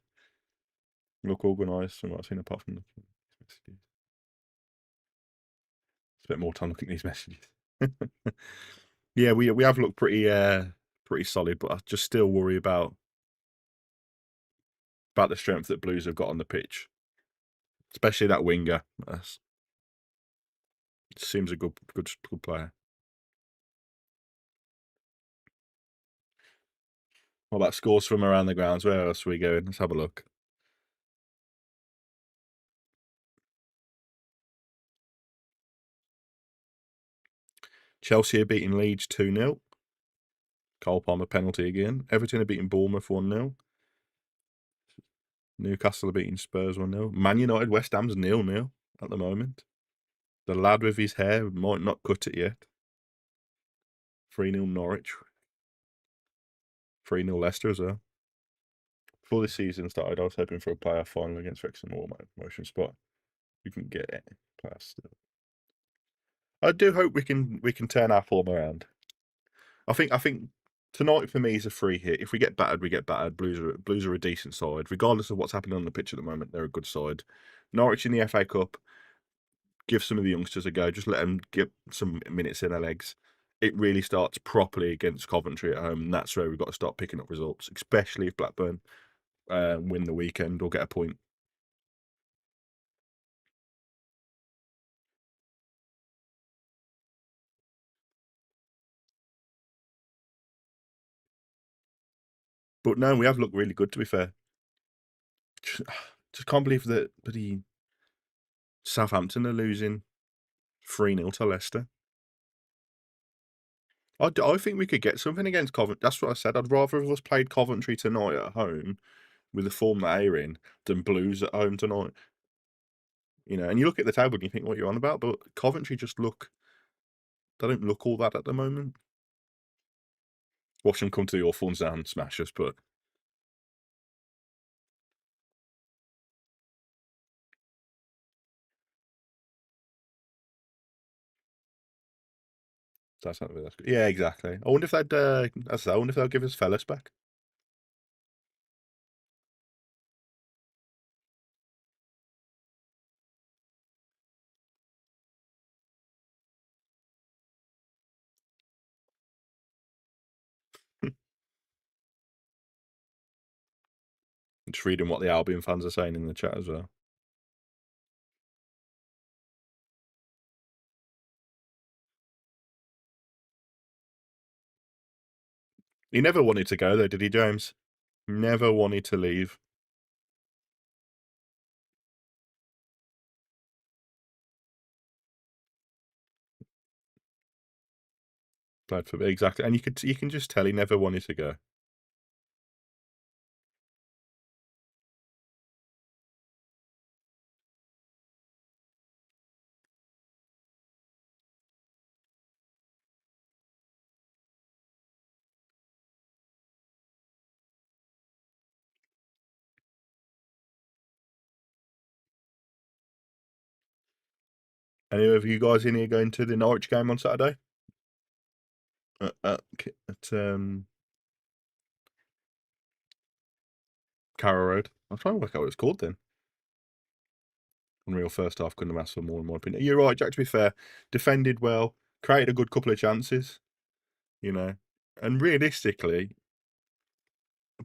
Look organised from what I've seen apart from the messages. Spent more time looking at these messages. Yeah, we have looked pretty solid, but I just still worry about the strength that Blues have got on the pitch, especially that winger. Seems a good player. What about scores from around the grounds? Where else are we going? Let's have a look. Chelsea are beating Leeds 2-0. Cole Palmer penalty again. Everton are beating Bournemouth 1-0. Newcastle are beating Spurs 1-0. Man United, West Ham's 0-0 at the moment. The lad with his hair might not cut it yet. 3-0 Norwich. 3-0 Leicester as well. Before this season started, I was hoping for a playoff final against Wrexham or motion spot. We can get it. Playoffs still. I do hope we can turn our form around. I think tonight for me is a free hit. If we get battered, we get battered. Blues are a decent side, regardless of what's happening on the pitch at the moment. They're a good side. Norwich in the FA Cup. Give some of the youngsters a go. Just let them get some minutes in their legs. It really starts properly against Coventry at home, and that's where we've got to start picking up results, especially if Blackburn win the weekend or get a point. But no, we have looked really good, to be fair. Just can't believe that bloody Southampton are losing 3-0 to Leicester. I think we could get something against Coventry. That's what I said. I'd rather have us played Coventry tonight at home with the form that they're in than Blues at home tonight. You know, and you look at the table and you think what you're on about, but Coventry just they don't look all that at the moment. Watch them come to the Hawthorns down and smash us, but that's not that's good. Yeah, exactly. I wonder if they'd I wonder if they'll give us Fellas back. Just reading what the Albion fans are saying in the chat as well. He never wanted to go though, did he, James? Never wanted to leave. Played for exactly, and you can just tell he never wanted to go. Any of you guys in here going to the Norwich game on Saturday? At Carrow Road. I'm trying to work out what it's called then. Unreal first half, couldn't have asked for more, in my opinion. You're right, Jack, to be fair. Defended well, created a good couple of chances, you know. And realistically,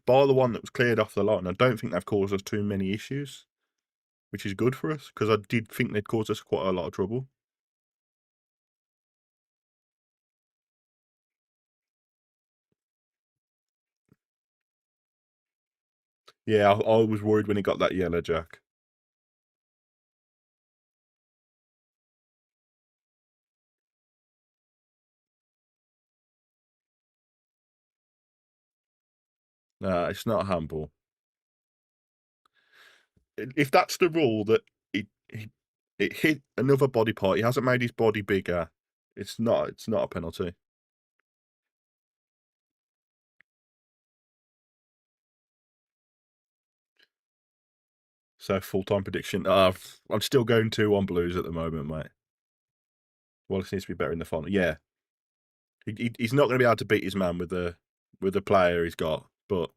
bar the one that was cleared off the line, I don't think they've caused us too many issues, which is good for us, because I did think they'd caused us quite a lot of trouble. Yeah, I was worried when he got that yellow, Jack. Nah, it's not a handball. If that's the rule that it hit another body part, he hasn't made his body bigger, it's not a penalty. So full-time prediction. I'm still going 2-1 Blues at the moment, mate. Wallace needs to be better in the final. Yeah. He's not going to be able to beat his man with the player he's got, but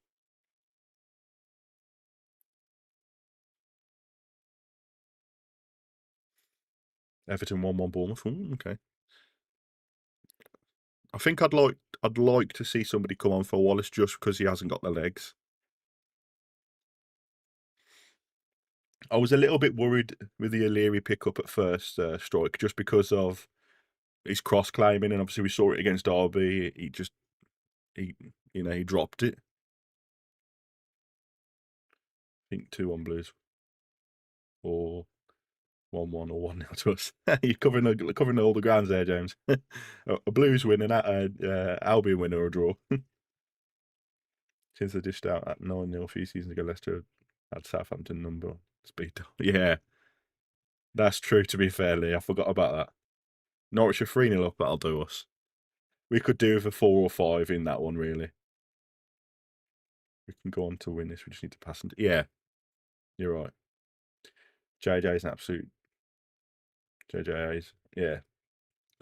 Everton 1-1 Bournemouth. Ooh, okay. I think I'd like to see somebody come on for Wallace just because he hasn't got the legs. I was a little bit worried with the O'Leary pickup at first strike, just because of his cross claiming, and obviously we saw it against Derby. He dropped it. I think 2-1 Blues, or 1-1 or 1-0 to us. You're covering all the grounds there, James. A Blues win and Albion win or a draw. Since they dished out at 9-0 a few seasons ago, Leicester had Southampton number speed. Yeah, that's true, to be fair, Lee. I forgot about that. Norwich are 3-0 up, that'll do us. We could do with a 4 or 5 in that one, really. We can go on to win this. We just need to pass them. Yeah, you're right. JJ's an absolute. JJ's, yeah,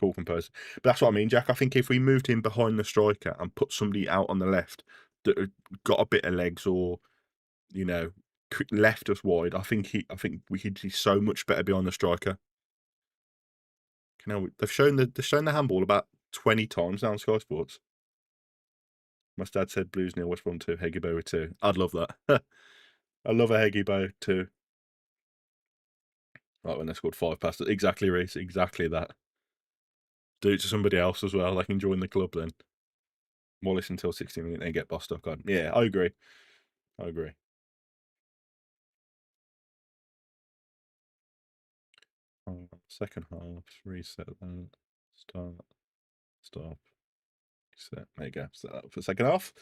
cool composer. But that's what I mean, Jack. I think if we moved him behind the striker and put somebody out on the left that got a bit of legs, or left us wide, I think we could be so much better behind the striker. They've shown the handball about 20 times now on Sky Sports. My dad said Blues nil, West Brom 2, Heggy Bowie 2. I'd love that. I love a Heggy Bowie 2. Right, when they scored 5 past it. Exactly, Reese. Exactly that. Do it to somebody else as well. They can join the club then. Wallace until 60 minutes and get Bostock on. Yeah, I agree. Second half, reset that. Stop. Reset. There you go. Set that up for the second half.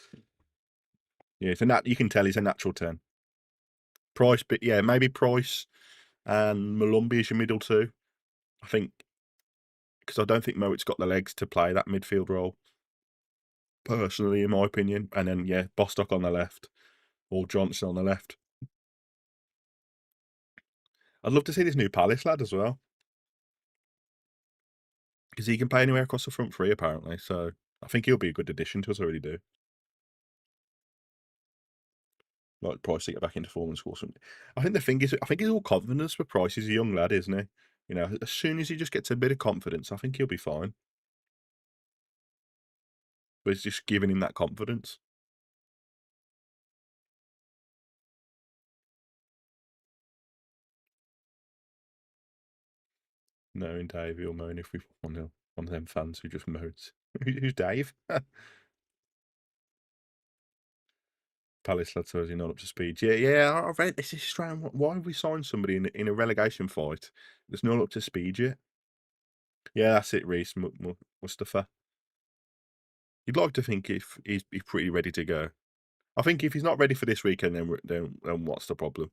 Yeah, you can tell he's a natural 10. Price, but yeah, maybe Price and Malumbi is your middle two. I think, because I don't think Mowatt's got the legs to play that midfield role, personally, in my opinion. And then, yeah, Bostock on the left, or Johnson on the left. I'd love to see this new Palace lad as well, because he can play anywhere across the front three, apparently. So I think he'll be a good addition to us. I really do. Like Price to get back into form and score something. I think the thing is, I think he's all confidence for Price. He's a young lad, isn't he? As soon as he just gets a bit of confidence, I think he'll be fine. But it's just giving him that confidence. Knowing Dave, he'll moan if we one of them fans who just moans. Who's Dave? Palace lad says he's not up to speed. Yeah. I read this is strange. Why have we signed somebody in a relegation fight that's not up to speed yet? Yeah, that's it, Reese Mustafa. You'd like to think if he's pretty ready to go. I think if he's not ready for this weekend, then what's the problem?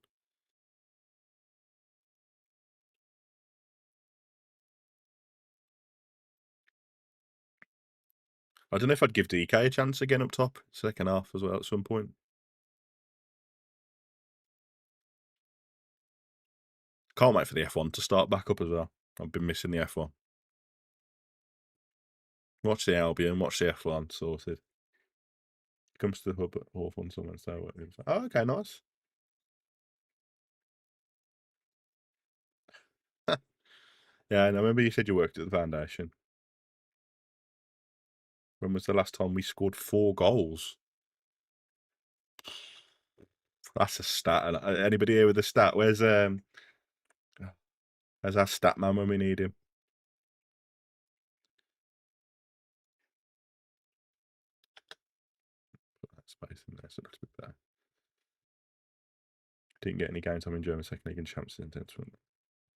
I don't know if I'd give DK a chance again up top, second half as well at some point. Can't wait for the F1 to start back up as well. I've been missing the F1. Watch the Albion, watch the F1, sorted. Comes to the hub at Hawthorne on Wednesday. Oh, okay, nice. Yeah, and I remember you said you worked at the foundation. When was the last time we scored 4 goals? That's a stat. Anybody here with a stat? Where's our stat man when we need him? Put that space in there so it looks a bit better. Didn't get any game time in German second league and champs in tournament.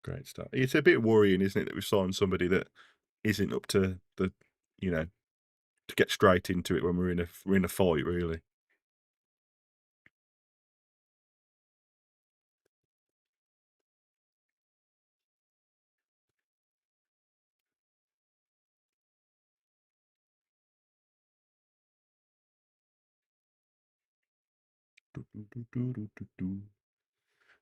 Great start. It's a bit worrying, isn't it, that we've signed somebody that isn't up to the, you know, to get straight into it when we're in a fight, really.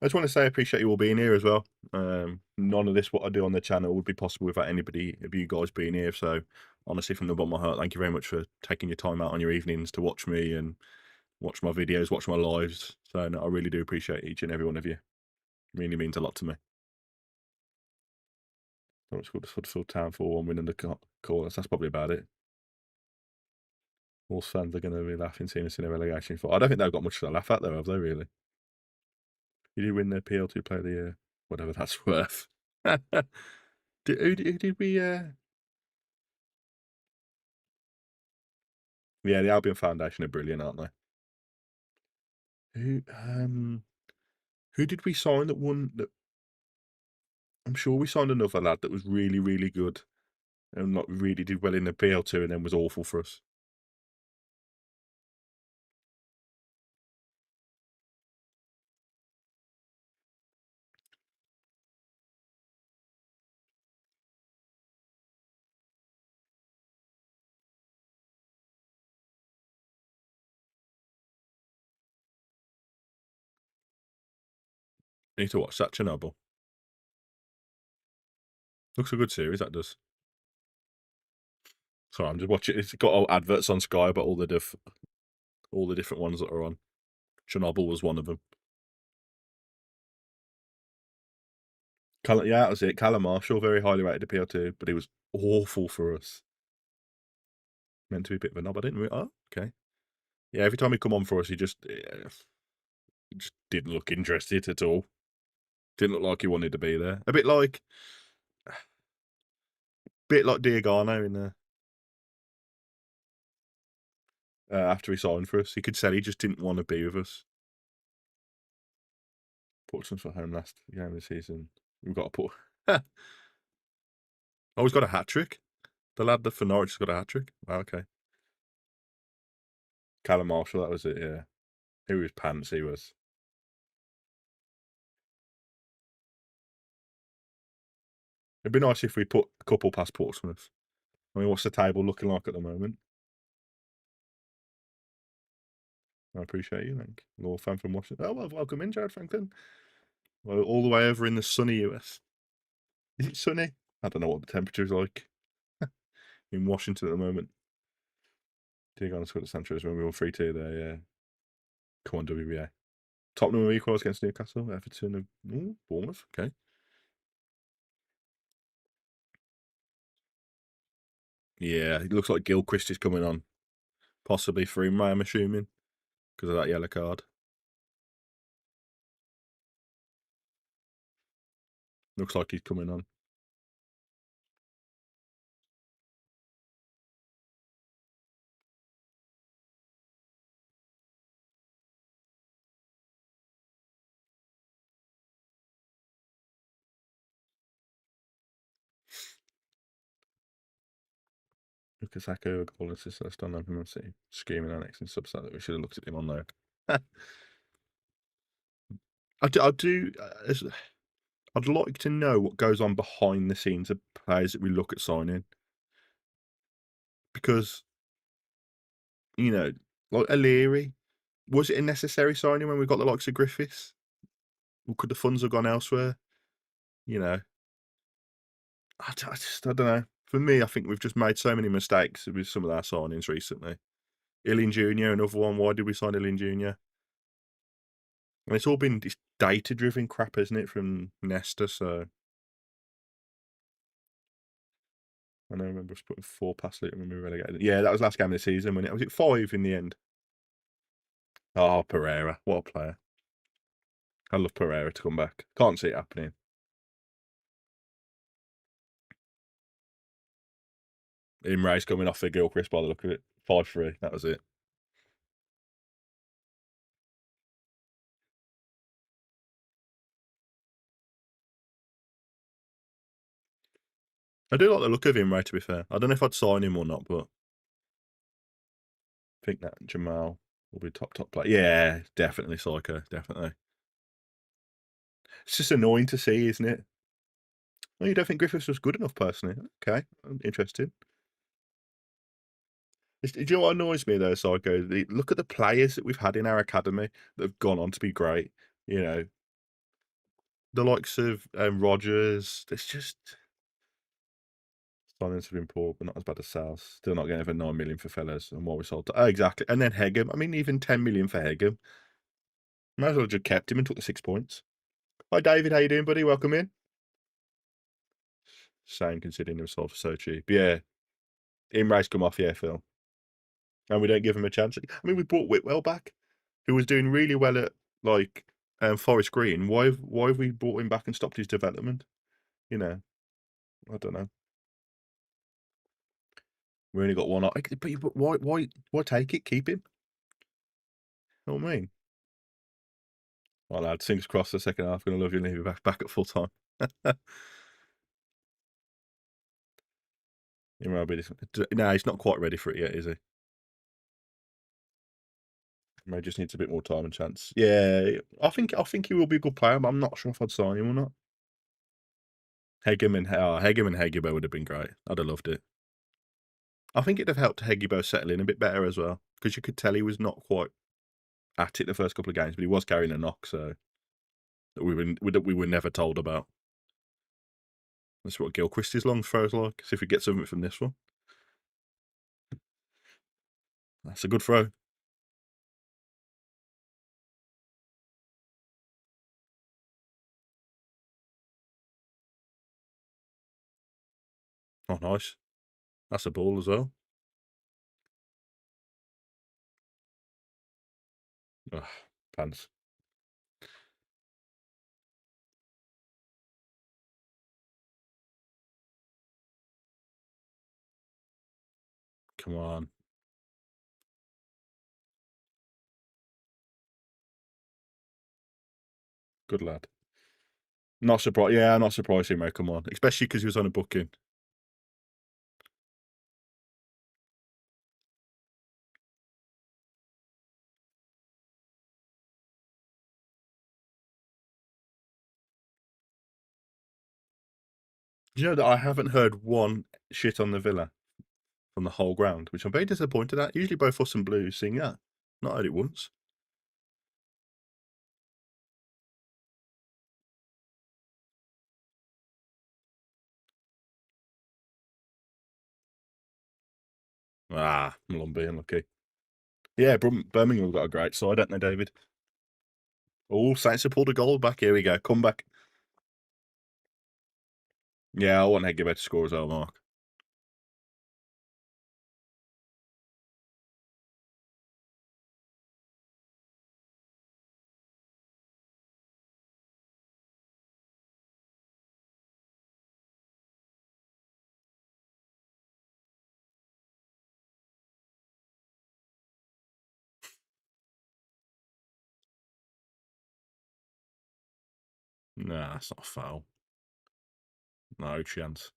I just want to say I appreciate you all being here as well. None of this, what I do on the channel, would be possible without anybody of you guys being here. So, honestly, from the bottom of my heart, thank you very much for taking your time out on your evenings to watch me and watch my videos, watch my lives. So, no, I really do appreciate each and every one of you. It really means a lot to me. So it's called the Huddersfield Town 4-1 win in the call. That's probably about it. All fans are going to be laughing seeing us in a relegation fight. I don't think they've got much to laugh at, though, have they, really? You did win the PL2 Player of the Year, whatever that's worth. who did we? Yeah, the Albion Foundation are brilliant, aren't they? Who did we sign that won? That I'm sure we signed another lad that was really, really good and not really did well in the PL2 and then was awful for us. I need to watch that Chernobyl. Looks a good series, that does. Sorry, I'm just watching. It's got all adverts on Sky about all the different ones that are on. Chernobyl was one of them. Yeah, that was it. Callum Marshall, very highly rated at PL2, but he was awful for us. Meant to be a bit of a knob. I didn't. Oh, okay. Yeah, every time he come on for us, he just didn't look interested at all. Didn't look like he wanted to be there. A bit like Diagano in there. After he signed for us, he could say he just didn't want to be with us. Portsmouth for home last game of the season. We've got to put. Oh, he's got a hat trick. The lad that for Norwich has got a hat trick. Wow, okay. Callum Marshall, that was it. Yeah, he was pants. He was. It'd be nice if we put a couple past Portsmouth. I mean, what's the table looking like at the moment? I appreciate you, thank you. Law fan from Washington. Oh, well, welcome in, Jared Franklin. Well, all the way over in the sunny US. Is it sunny? I don't know what the temperature is like in Washington at the moment. Did go on to score the Sanchez when we were 3-2 there, yeah. Come on, WBA. Tottenham equals against Newcastle, Everton, Bournemouth, okay. Yeah, it looks like Gilchrist is coming on. Possibly for him, I'm assuming, because of that yellow card. Looks like he's coming on. Lucas Sacco, a goal assist last on Birmingham City, screaming our next and stuff like that. We should have looked at him on there. I'd like to know what goes on behind the scenes of players that we look at signing. Because, you know, like O'Leary, was it a necessary signing when we got the likes of Griffiths? Or could the funds have gone elsewhere? You know, I don't know. For me, I think we've just made so many mistakes with some of our signings recently. Illian Jr., another one. Why did we sign Illian Jr.? And it's all been this data-driven crap, isn't it, from Nesta? So I remember us putting 4 past Luton when we were relegated. Yeah, that was last game of the season, wasn't it? Was it 5 in the end? Oh, Pereira. What a player. I love Pereira to come back. Can't see it happening. Imre's coming off for Gilchrist by the look of it. 5-3. That was it. I do like the look of Imre, to be fair. I don't know if I'd sign him or not, but I think that Jamal will be top player. Yeah, definitely Psycho. Definitely. It's just annoying to see, isn't it? Well, you don't think Griffiths was good enough, personally? Okay, interesting. Do you know what annoys me though, Psycho? Look at the players that we've had in our academy that have gone on to be great. You know, the likes of Rogers. It's just signings have been poor, but not as bad as sales. Still not getting over 9 million for fellas, and what we sold. Exactly, and then Hegem. I mean, even 10 million for Hegem. Might as well have just kept him and took the 6 points. Hi, David. How you doing, buddy? Welcome in. Same considering himself so cheap. Yeah, Imre's come off. Yeah, Phil. And we don't give him a chance. I mean, we brought Whitwell back, who was doing really well at like Forest Green. Why have we brought him back and stopped his development? You know, I don't know. We only got one. But why take it? Keep him. You know what I mean? Well, lad, fingers crossed the second half. Gonna love you and leave you back at full time. He might be no, he's not quite ready for it yet, is he? He just needs a bit more time and chance. Yeah, I think he will be a good player, but I'm not sure if I'd sign him or not. Hegem and Hegebo would have been great. I'd have loved it. I think it'd have helped Hegebo settle in a bit better as well, because you could tell he was not quite at it the first couple of games, but he was carrying a knock, so that we were never told about. That's what Gilchrist's long throw's like. See if we get something from this one. That's a good throw. Oh, nice. That's a ball as well. Ugh, pants. Come on. Good lad. Not surprised. Yeah, not surprising, mate. Come on. Especially because he was on a booking. Do you know that I haven't heard one shit on the Villa from the whole ground, which I'm very disappointed at. Usually both us and Blues sing that. Not heard it once. Ah, Malumbi, unlucky. Yeah, Birmingham have got a great side, haven't they, David? Oh, Saints have pulled a goal back. Here we go. Come back. Yeah, I want Hegeberg to score as well, Mark. Nah, that's not a foul. No chance.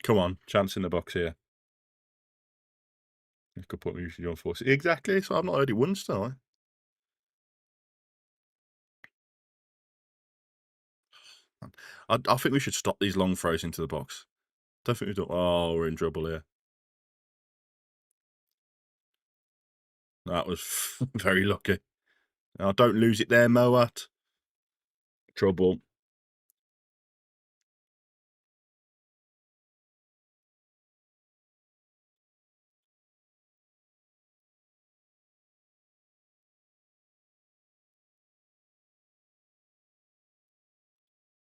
Come on, chance in the box here. You could put me usually on force. Exactly. So I've not heard it once, though. I think we should stop these long throws into the box. Don't think we do. Oh, we're in trouble here. That was very lucky. Now, don't lose it there, Moat. Trouble.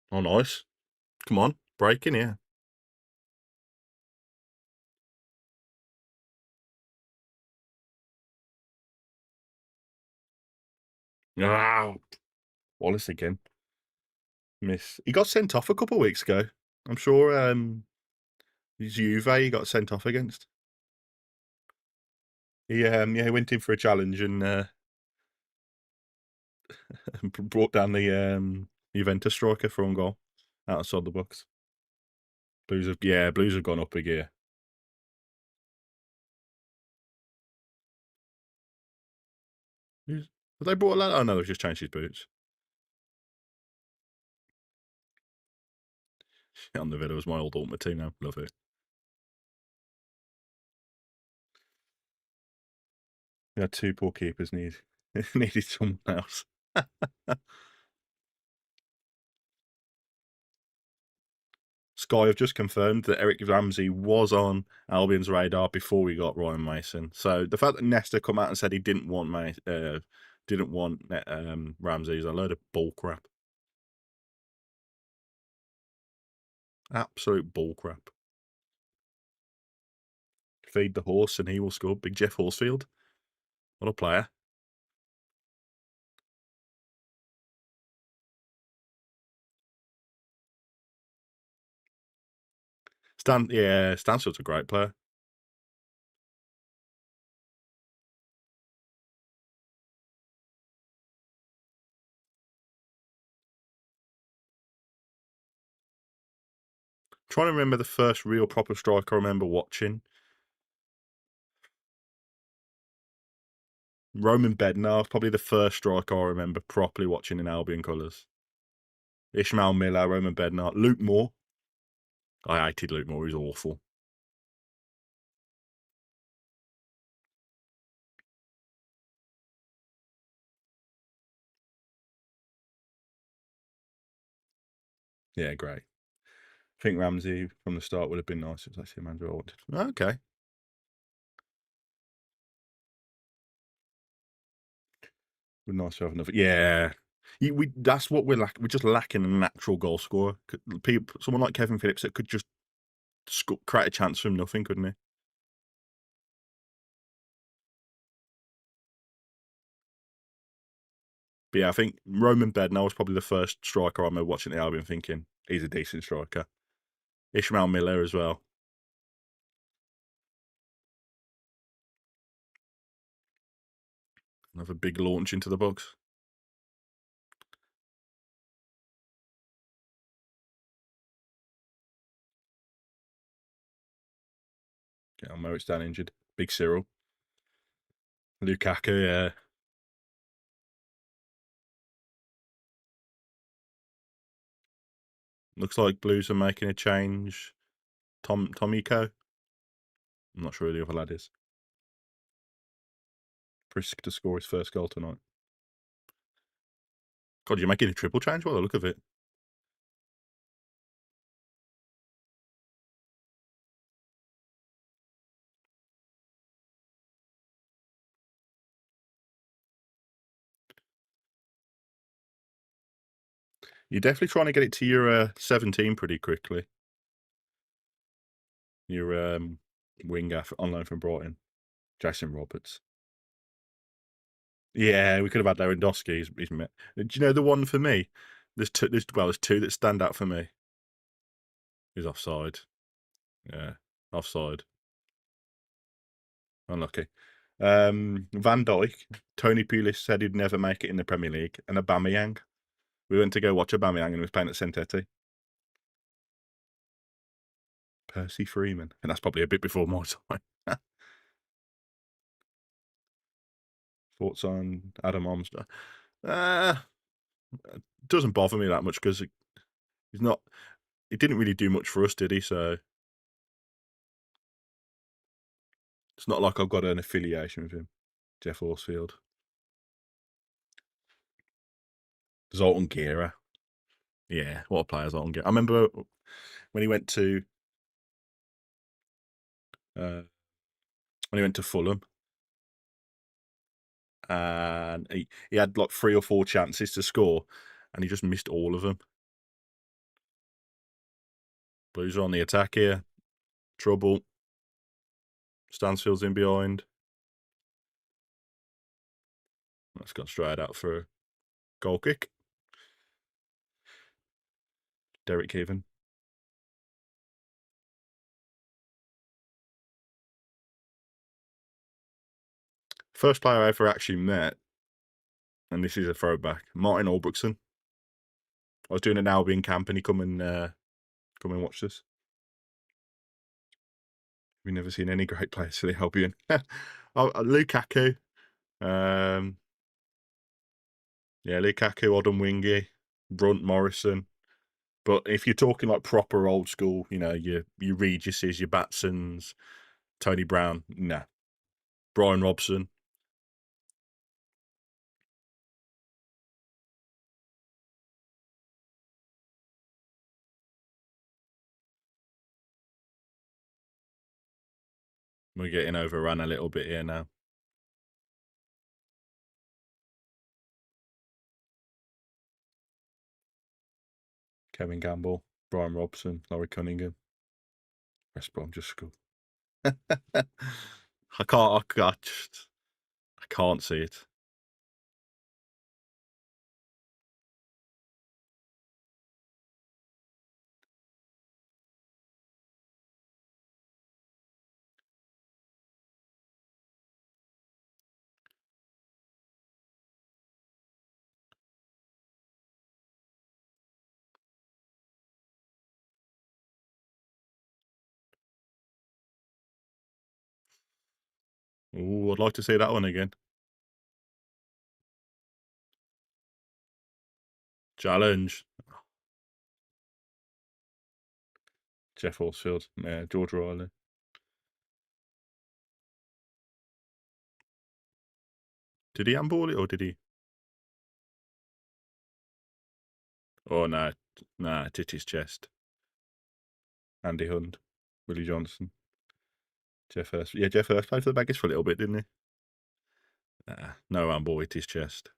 Oh, nice. Come on, break in here. Ah, Wallace again. Miss. He got sent off a couple of weeks ago. I'm sure it's Juve he got sent off against. He he went in for a challenge and brought down the Juventus striker for own goal outside the box. Blues have gone up a gear. Have they brought a lad? Oh no, they've just changed his boots. On the Villa was my old ultimate team now. Love it. We had two poor keepers needed someone else. Sky have just confirmed that Eric Ramsey was on Albion's radar before we got Ryan Mason. So the fact that Nesta come out and said he didn't want Ramsey is a load of bull crap. Absolute bull crap. Feed the horse and he will score. Big Jeff Horsfield. What a player. Stansfield's a great player. Trying to remember the first real proper striker I remember watching. Roman Bednar, probably the first striker I remember properly watching in Albion colours. Ishmael Miller, Roman Bednar, Luke Moore. I hated Luke Moore, he was awful. Yeah, great. I think Ramsey from the start would have been nice. It was actually a manager I wanted. Okay. Would nice to have another. Yeah. That's what we're lacking. We're just lacking a natural goal scorer. Someone like Kevin Phillips that could just create a chance from nothing, couldn't he? But yeah, I think Roman Bednar was probably the first striker I remember watching the Albion thinking he's a decent striker. Ishmael Miller as well. Another big launch into the box. Get on Moritz down injured. Big Cyril. Lukaku, yeah. Looks like Blues are making a change. Tomiko. I'm not sure who the other lad is. Prisk to score his first goal tonight. God, you're making a triple change by the look of it. You're definitely trying to get it to your 17 pretty quickly. Your winger on loan from Brighton, Jason Roberts. Yeah, we could have had Lewandowski. Do you know the one for me? There's two that stand out for me. He's offside. Yeah, offside. Unlucky. Van Dijk. Tony Pulis said he'd never make it in the Premier League. And Aubameyang. We went to go watch Aubameyang and he was playing at Saint-Etienne. Percy Freeman. And that's probably a bit before my time. Thoughts on Adam Armstrong? Doesn't bother me that much because he's not. He didn't really do much for us, did he? So it's not like I've got an affiliation with him. Jeff Horsfield. Zoltan Gera. Yeah, what a player, Zoltan Gera. I remember when he went to Fulham, and he had like 3 or 4 chances to score, and he just missed all of them. Blues are on the attack here. Trouble. Stansfield's in behind. That's gone straight out for a goal kick. Derek Keevan. First player I ever actually met, and this is a throwback, Martin Albrechtson. I was doing an Albion camp and he come and watch this. We've never seen any great players for the Albion. Lukaku. Yeah, Lukaku, Odom Wingy, Brunt, Morrison. But if you're talking like proper old school, you know, your Regises, your Batsons, Tony Brown, nah. Brian Robson. We're getting overrun a little bit here now. Kevin Gamble, Brian Robson, Laurie Cunningham. West Brom just scored. I can't see it. Ooh, I'd like to see that one again. Challenge. Jeff Horsfield. Yeah, George Riley. Did he handball it or did he? Oh, no. Nah, it hit his chest. Andy Hunt. Willie Johnson. Jeff Hurst. Yeah, Jeff Hurst played for the Baggers for a little bit, didn't he? No handball hit his chest.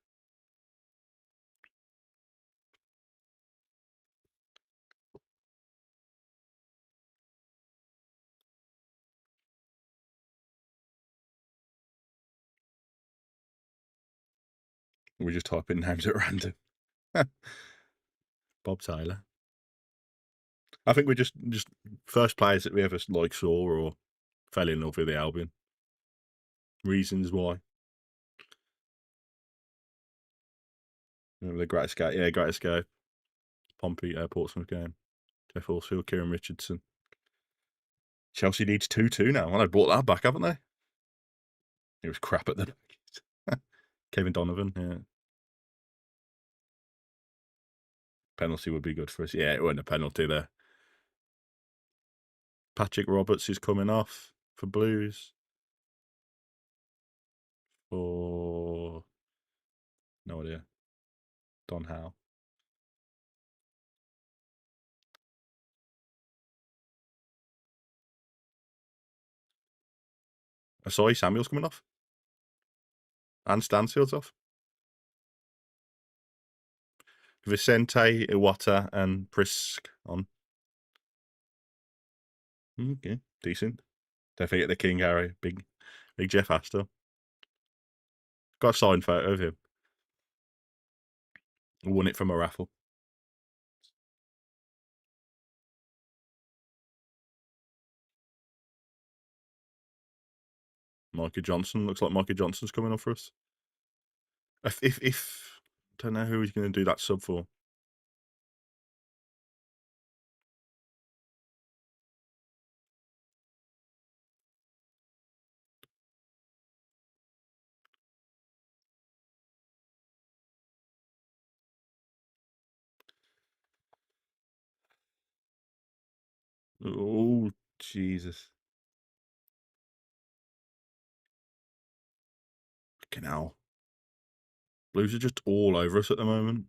We just type in names at random. Bob Taylor. I think we're just first players that we ever like saw or fell in love with the Albion. Reasons why. The Great Escape. Yeah, Great Escape. Pompey, Portsmouth game. Jeff Horsfield, Kieran Richardson. Chelsea needs 2-2 now. Well, they brought that back, haven't they? It was crap at the back. Kevin Donovan, yeah. Penalty would be good for us. Yeah, it wasn't a penalty there. Patrick Roberts is coming off for Blues. For no idea. Don Howe. Sorry, Samuel's coming off. And Stansfield's off. Vicente, Iwata, and Prisk on. Okay, decent. Don't forget the King Harry. Big Jeff Astor. Got a signed photo of him. Won it from a raffle. Micah Johnson. Looks like Micah Johnson's coming on for us. If don't know who he's going to do that sub for. Oh, Jesus. Fucking hell. Blues are just all over us at the moment.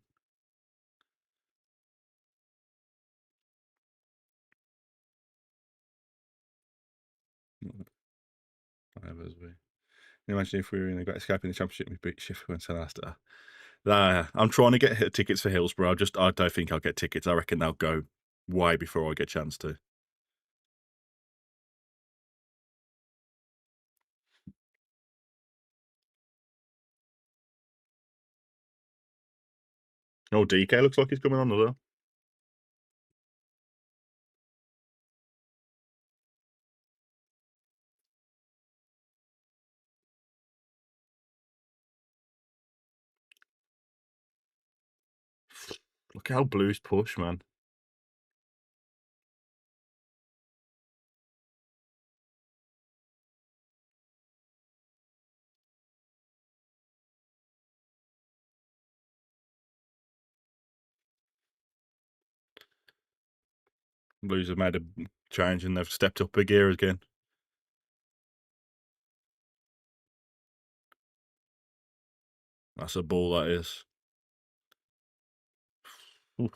Whatever, as we. Imagine if we were in the escaping the championship, we beat Sheffield Wednesday last. I'm trying to get tickets for Hillsborough. I don't think I'll get tickets. I reckon they'll go way before I get a chance to. Oh, DK looks like he's coming on as well. Look how Blues push, man. Blues have made a change and they've stepped up a gear again. That's a ball, that is. Oof.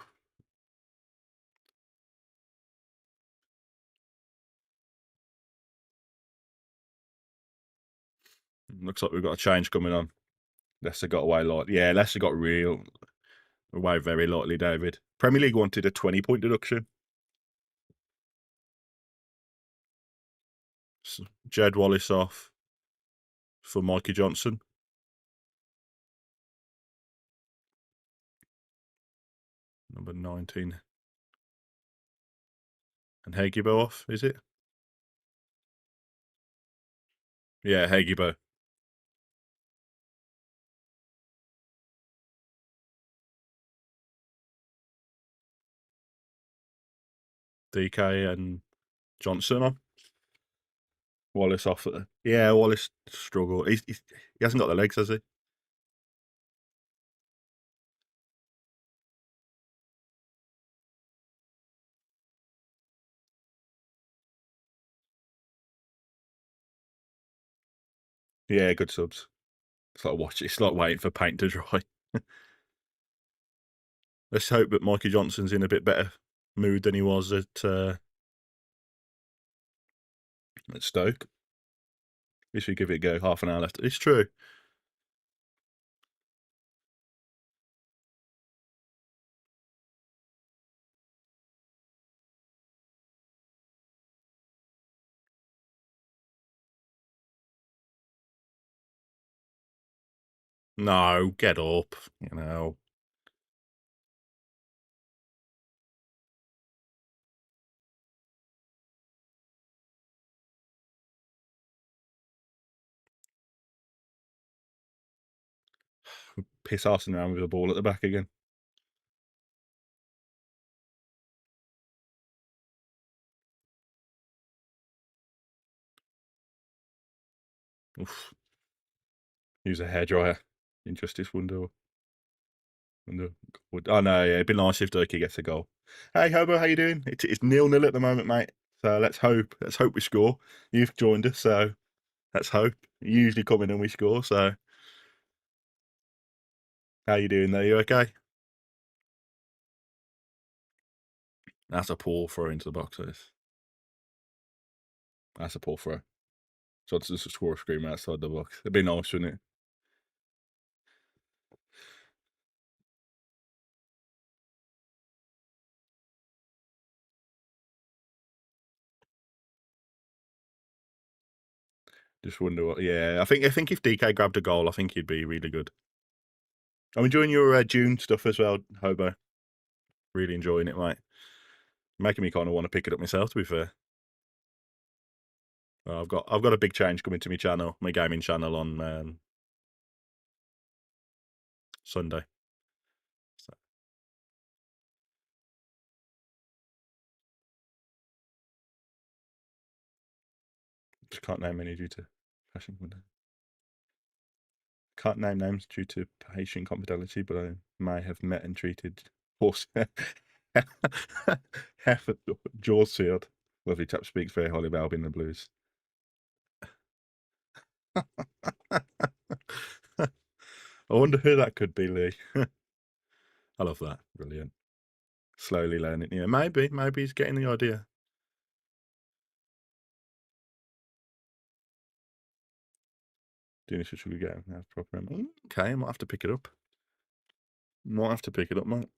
Looks like we've got a change coming on. Leicester got away lightly. Yeah, Leicester got away very lightly, David. Premier League wanted a 20-point deduction. Jed Wallace off for Mikey Johnson. Number 19. And Hagebo off, is it? Yeah, Hagebo. DK and Johnson on. Wallace off. Yeah, Wallace struggle. He hasn't got the legs, has he? Yeah, good subs. It's like waiting for paint to dry. Let's hope that Mikey Johnson's in a bit better mood than he was at Stoke. We should give it a go. Half an hour left. It's true. No, get up. You know. Piss arsing around with a ball at the back again. Oof. Use a hairdryer. Injustice Wonder. Oh no, yeah, it'd be nice if Durkee gets a goal. Hey Hobo, how you doing? It's 0-0 at the moment, mate. So let's hope we score. You've joined us, so let's hope. You usually come in and we score, so how you doing there? You okay? That's a poor throw into the box, this. That's a poor throw. So it's just a score scream outside the box. It'd be nice, wouldn't it? Just wonder what. Yeah, I think if DK grabbed a goal, I think he'd be really good. I'm enjoying your June stuff as well, Hobo. Really enjoying it, mate. Making me kind of want to pick it up myself. To be fair, I've got a big change coming to my channel, my gaming channel on Sunday. So. Just can't name any due to passion. Can't name names due to patient confidentiality, but I may have met and treated horse half at jaws sealed. Lovely chap, speaks very highly of Albion and the Blues. I wonder who that could be, Lee. I love that. Brilliant. Slowly learning. Yeah, maybe he's getting the idea. Doing such a good game. That's proper. Okay, I might have to pick it up. Might have to pick it up, mate.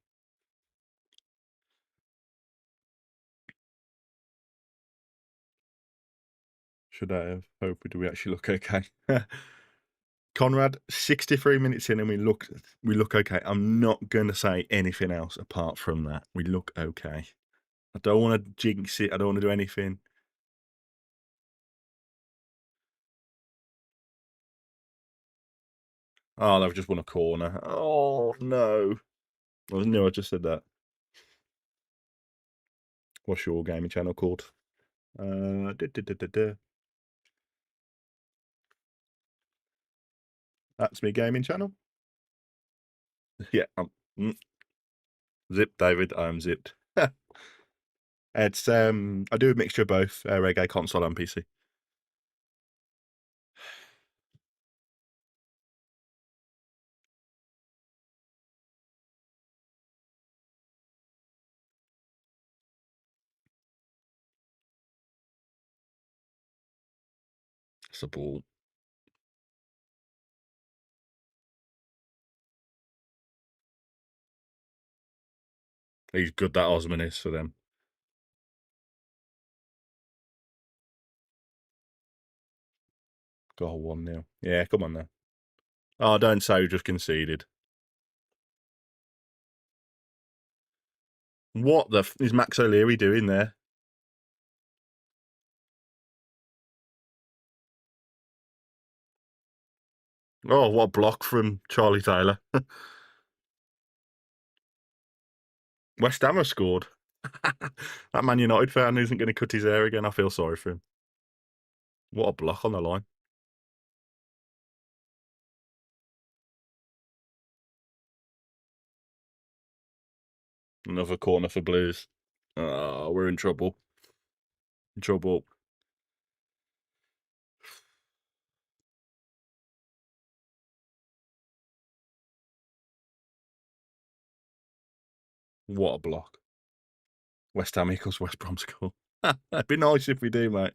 Should I have? Hope do we actually look okay? Conrad, 63 minutes in and we look okay. I'm not going to say anything else apart from that. We look okay. I don't want to jinx it. I don't want to do anything. Oh, they've just won a corner. Oh, no. I knew I just said that. What's your gaming channel called? That's me gaming channel. Yeah, zipped, David. I'm zipped. It's I do a mixture of both reggae, console, and PC. It's a ball. He's good, that Osman is, for them. Goal 1-0. Yeah, come on now. Oh, don't say we just conceded. What the is Max O'Leary doing there? Oh, what a block from Charlie Taylor. West Ham have scored. That Man United fan isn't going to cut his hair again. I feel sorry for him. What a block on the line. Another corner for Blues. Oh, we're in trouble. In trouble. What a block. West Ham equals West Brom score. It'd be nice if we do, mate.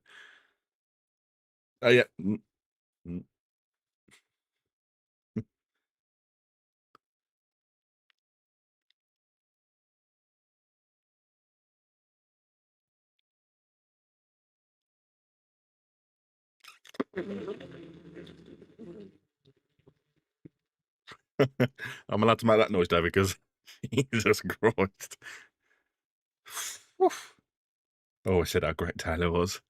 Oh, yeah. I'm allowed to make that noise, David, because Jesus Christ. Oh, I said how great Taylor was.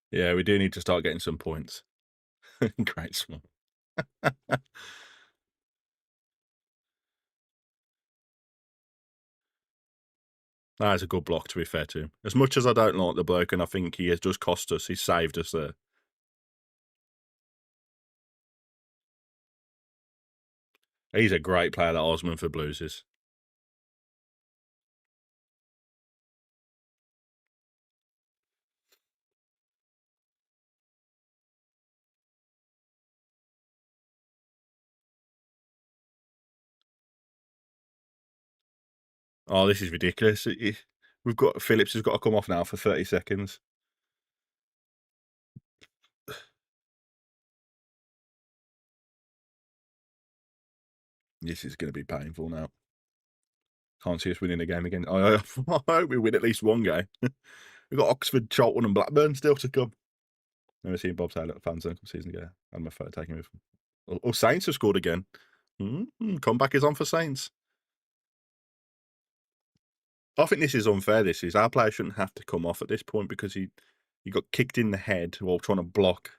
Yeah, we do need to start getting some points. Great small. That is a good block, to be fair to him. As much as I don't like the bloke, and I think he has just cost us, he's saved us there. He's a great player, that Osman, for Blues is. Oh, this is ridiculous. We've got Phillips has got to come off now for 30 seconds. This is going to be painful now. Can't see us winning a game again. I hope we win at least one game. We've got Oxford, Charlton, and Blackburn still to come. Never seen Bob Taylor at fan zone a season ago. And my photo taken with him. Oh, Saints have scored again. Comeback is on for Saints. I think this is unfair. This is our player shouldn't have to come off at this point because he got kicked in the head while trying to block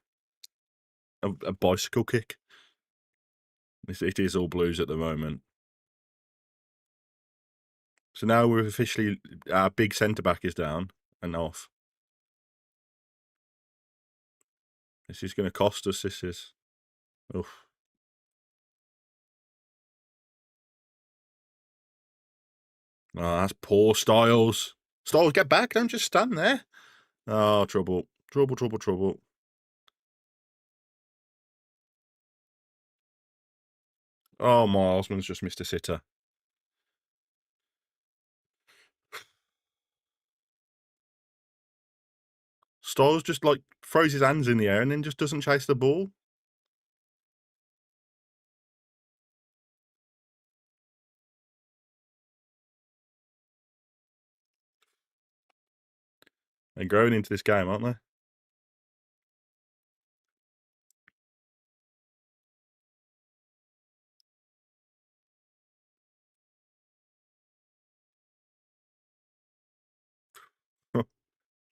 a bicycle kick. It is all Blues at the moment. So now we're officially our big centre back is down and off. This is going to cost us. This is. Oof. Oh, that's poor Styles. Styles, get back! Don't just stand there. Oh, trouble! Trouble! Trouble! Trouble! Oh, Milesman's just missed a sitter. Styles just like throws his hands in the air and then just doesn't chase the ball. They're growing into this game, aren't they?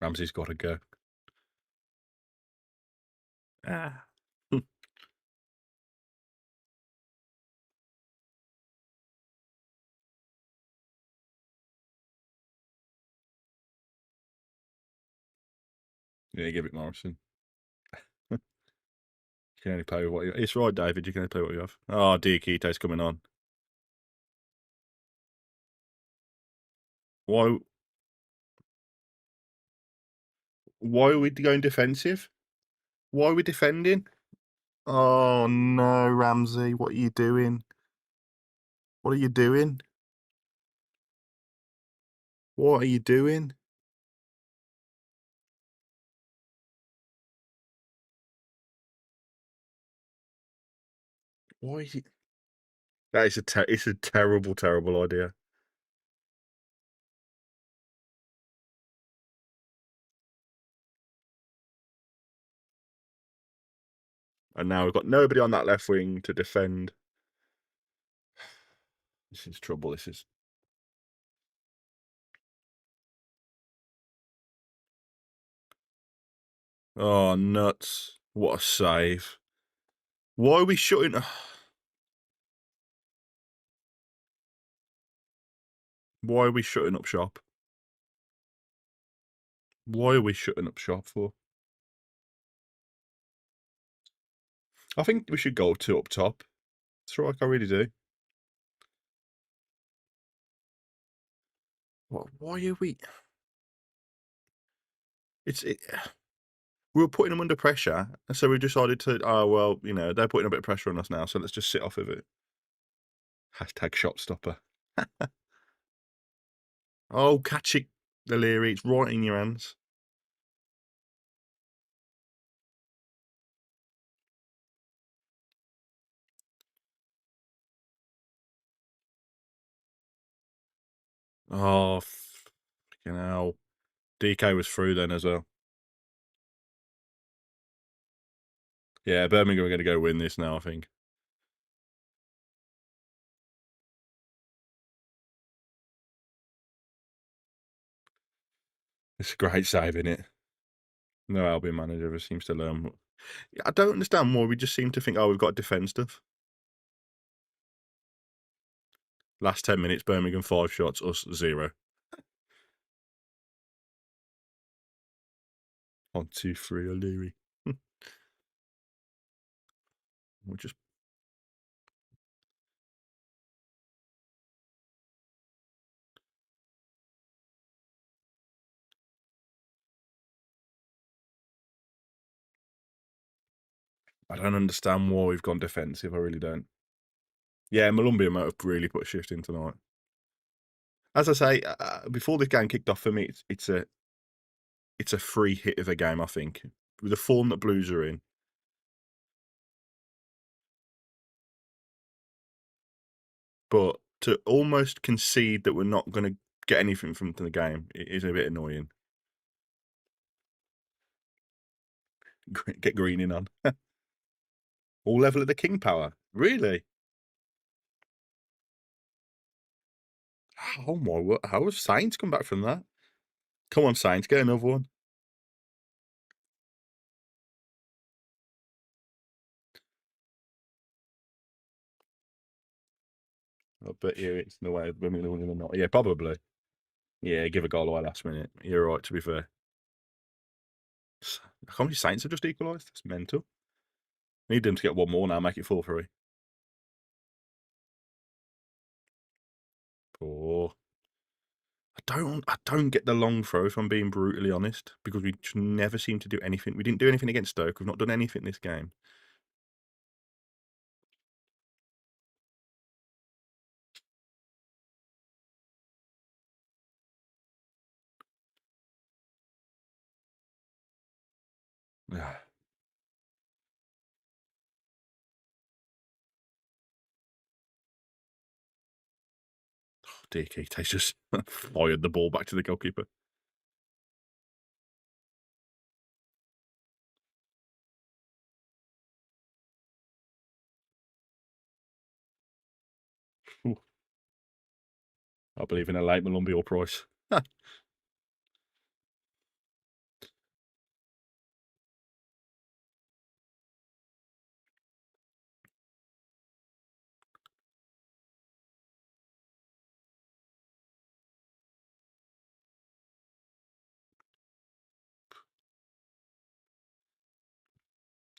Ramsey's got to go. Ah. Yeah, give it Morrison. You can only play with what you. It's right, David. You can only play what you have. Oh, Diakite's coming on. Why? Why are we going defensive? Why are we defending? Oh no, Ramsey! What are you doing? What are you doing? What are you doing? Why is it? That is it's a terrible, terrible idea. And now we've got nobody on that left wing to defend. This is trouble. This is. Oh, nuts. What a save. Why are we shutting... Why are we shutting up shop? Why are we shutting up shop for? I think we should go two up top. Strike, I really do. Why are we... We were putting them under pressure, and so we decided to, oh, well, you know, they're putting a bit of pressure on us now, so let's just sit off of it. Hashtag shot stopper. Oh, catch it, O'Leary. It's right in your hands. Oh, fucking hell. DK was through then as well. Yeah, Birmingham are going to go win this now, I think. It's a great save, isn't it? No Albion manager ever seems to learn. I don't understand why we just seem to think, oh, we've got to defend stuff. Last 10 minutes, Birmingham 5 shots, us 0. 1, 2, 3, O'Leary. We're just. I don't understand why we've gone defensive. I really don't. Yeah, Malumbi might have really put a shift in tonight. As I say, before this game kicked off for me, it's a free hit of a game, I think. With the form that Blues are in. But to almost concede that we're not going to get anything from the game is a bit annoying. Get Green in on. All level at the King Power. Really? Oh my word. How has Saints come back from that? Come on, Saints, get another one. I bet you it's in the way of Birmingham winning or not. Yeah, probably. Yeah, give a goal away last minute. You're right, to be fair. How many Saints have just equalised? That's mental. Need them to get one more now, make it 4-3. Poor. I don't get the long throw, if I'm being brutally honest, because we just never seem to do anything. We didn't do anything against Stoke. We've not done anything this game. DK Tate's just fired the ball back to the goalkeeper. Ooh. I believe in a late Malumbi or Price.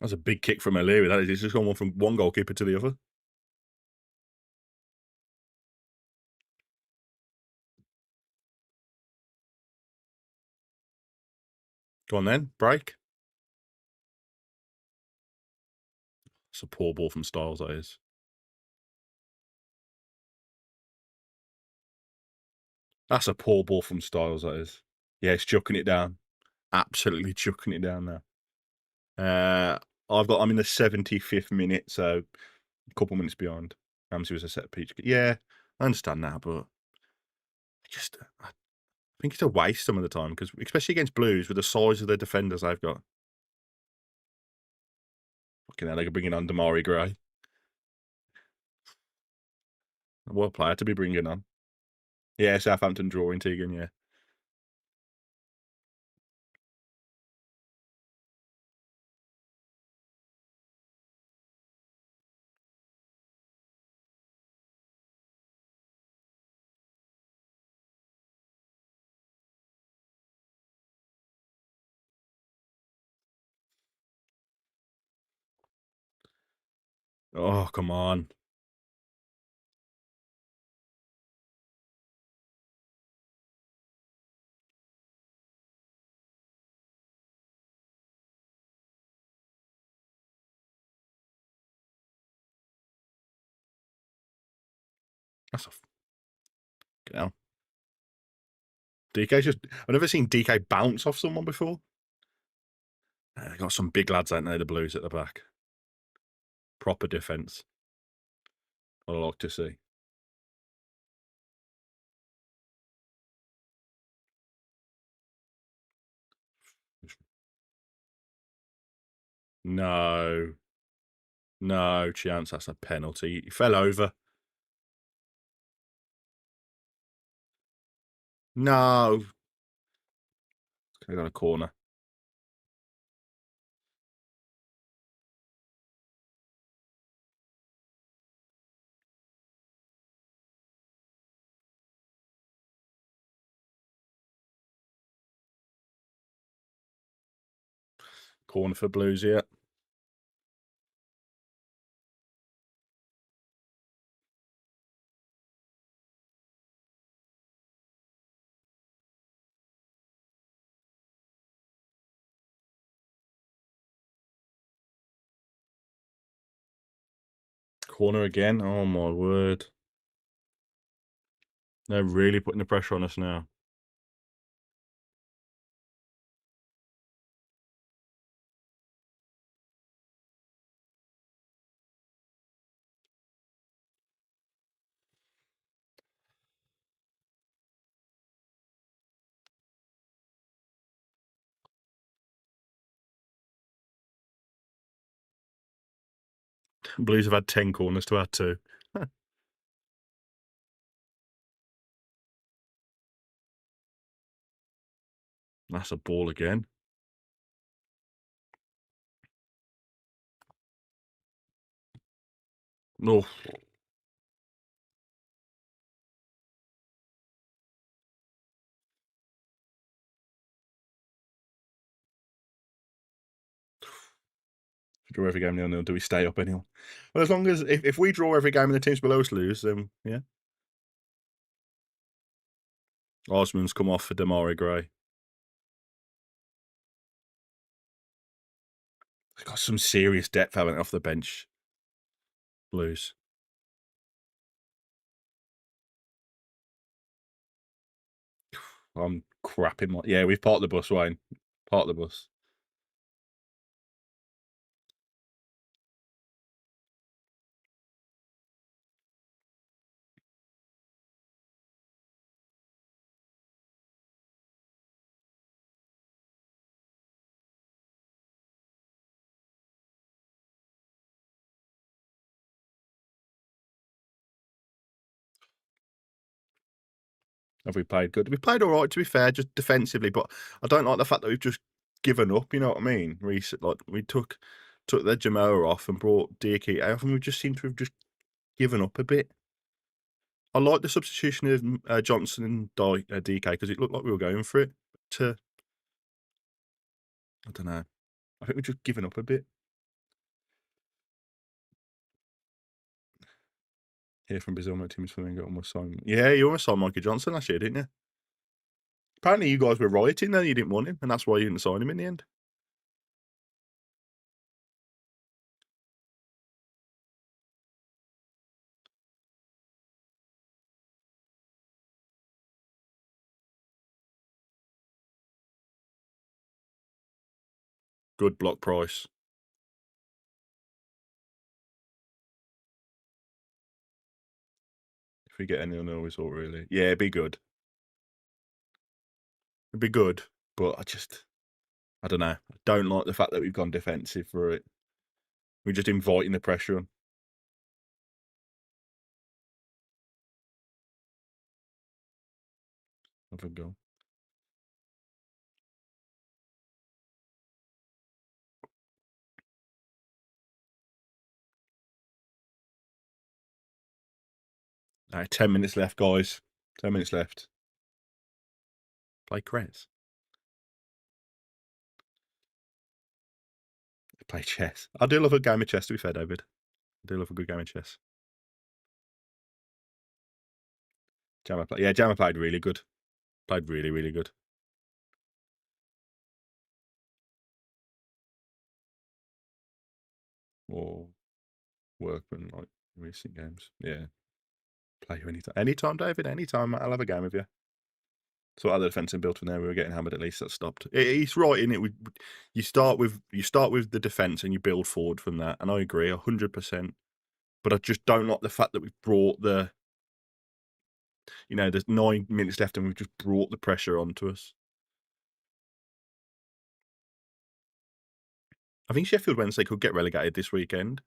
That's a big kick from O'Leary. That is, it's just gone from one goalkeeper to the other. Go on then, break. It's a poor ball from Styles, that is. That's a poor ball from Styles, that is. Yeah, it's chucking it down. Absolutely chucking it down now. I'm in the 75th minute, so a couple minutes behind. Ramsey was a set piece. Yeah, I understand that, but I think it's a waste some of the time, because especially against Blues with the size of the defenders they've got. Fucking hell, they could bring in on Damari Gray. What a player to be bringing on. Yeah, Southampton drawing Tegan, yeah. Oh, come on. That's a you know. DK's just I've never seen DK bounce off someone before. They got some big lads, ain't they, the Blues at the back. Proper defence. I like to see. No. No chance. That's a penalty. He fell over. No. Could have got a corner. Corner for Blues, yeah. Corner again. Oh, my word. They're really putting the pressure on us now. Blues have had 10 corners to add 2. That's a ball again. Oh. Draw every game 0-0. Do we stay up anyway? Well, as long as if we draw every game and the teams below us lose, then yeah. Osman's come off for Damari Gray. They've got some serious depth, haven't they, off the bench. Blues. I'm crapping. Yeah, we've parked the bus, Wayne. Parked the bus. Have we played good? We played all right, to be fair, just defensively, but I don't like the fact that we've just given up, you know what I mean? Like, we took the Jamoa off and brought Diakite off, and we just seem to have just given up a bit. I like the substitution of Johnson and DK because it looked like we were going for it. I don't know. I think we've just given up a bit. Here from Brazil, my team is filling out almost signed. Yeah, you almost signed Michael Johnson last year, didn't you? Apparently, you guys were rioting then. You didn't want him, and that's why you didn't sign him in the end. Good block price. If we get a 0-0 result, really. Yeah, it'd be good. It'd be good, but I don't know. I don't like the fact that we've gone defensive for it. We're just inviting the pressure on. Have a go. All right, 10 minutes left, guys. 10 minutes left. Play Crez. Play chess. I do love a game of chess, to be fair, David. I do love a good game of chess. Jammer played really good. Played really, really good. Or Workman, like recent games. Yeah. Play you anytime. Anytime, David. Anytime. I'll have a game with you. So other defensive built from there, we were getting hammered. At least that stopped. He's right in it. You start with the defense and you build forward from that. And I agree 100%. But I just don't like the fact that we've brought there's 9 minutes left and we've just brought the pressure onto us. I think Sheffield Wednesday could get relegated this weekend.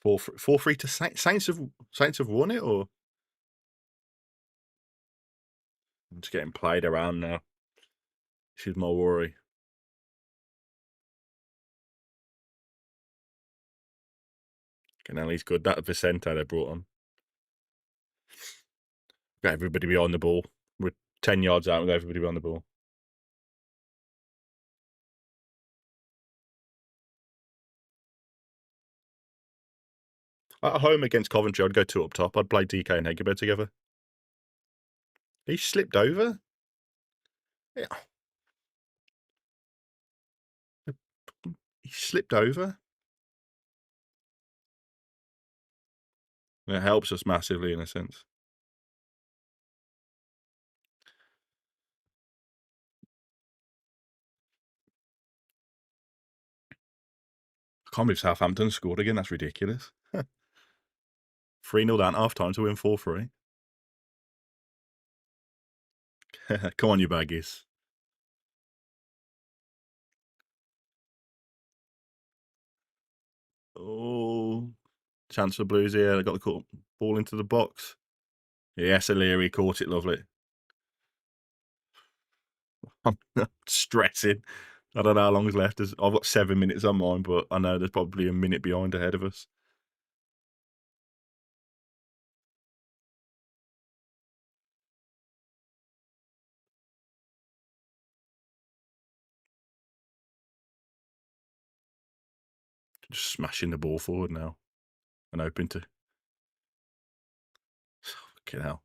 4-3 to Saints. Saints have won it, or I'm just getting played around now. This is my worry. Canelli's good. That Vicente they brought on. Got everybody behind the ball. We're 10 yards out and got everybody behind the ball. At home against Coventry, I'd go 2 up top. I'd play DK and Hegerberg together. He slipped over. Yeah. He slipped over. It helps us massively in a sense. I can't believe Southampton scored again. That's ridiculous. 3-0 down at half time to win 4-3. Come on, you baggies. Oh, chance for Blues here. They got the ball into the box. Yes, O'Leary caught it lovely. I'm stressing. I don't know how long is left. I've got 7 minutes on mine, but I know there's probably a minute behind ahead of us. Just smashing the ball forward now and hoping to. Fucking hell.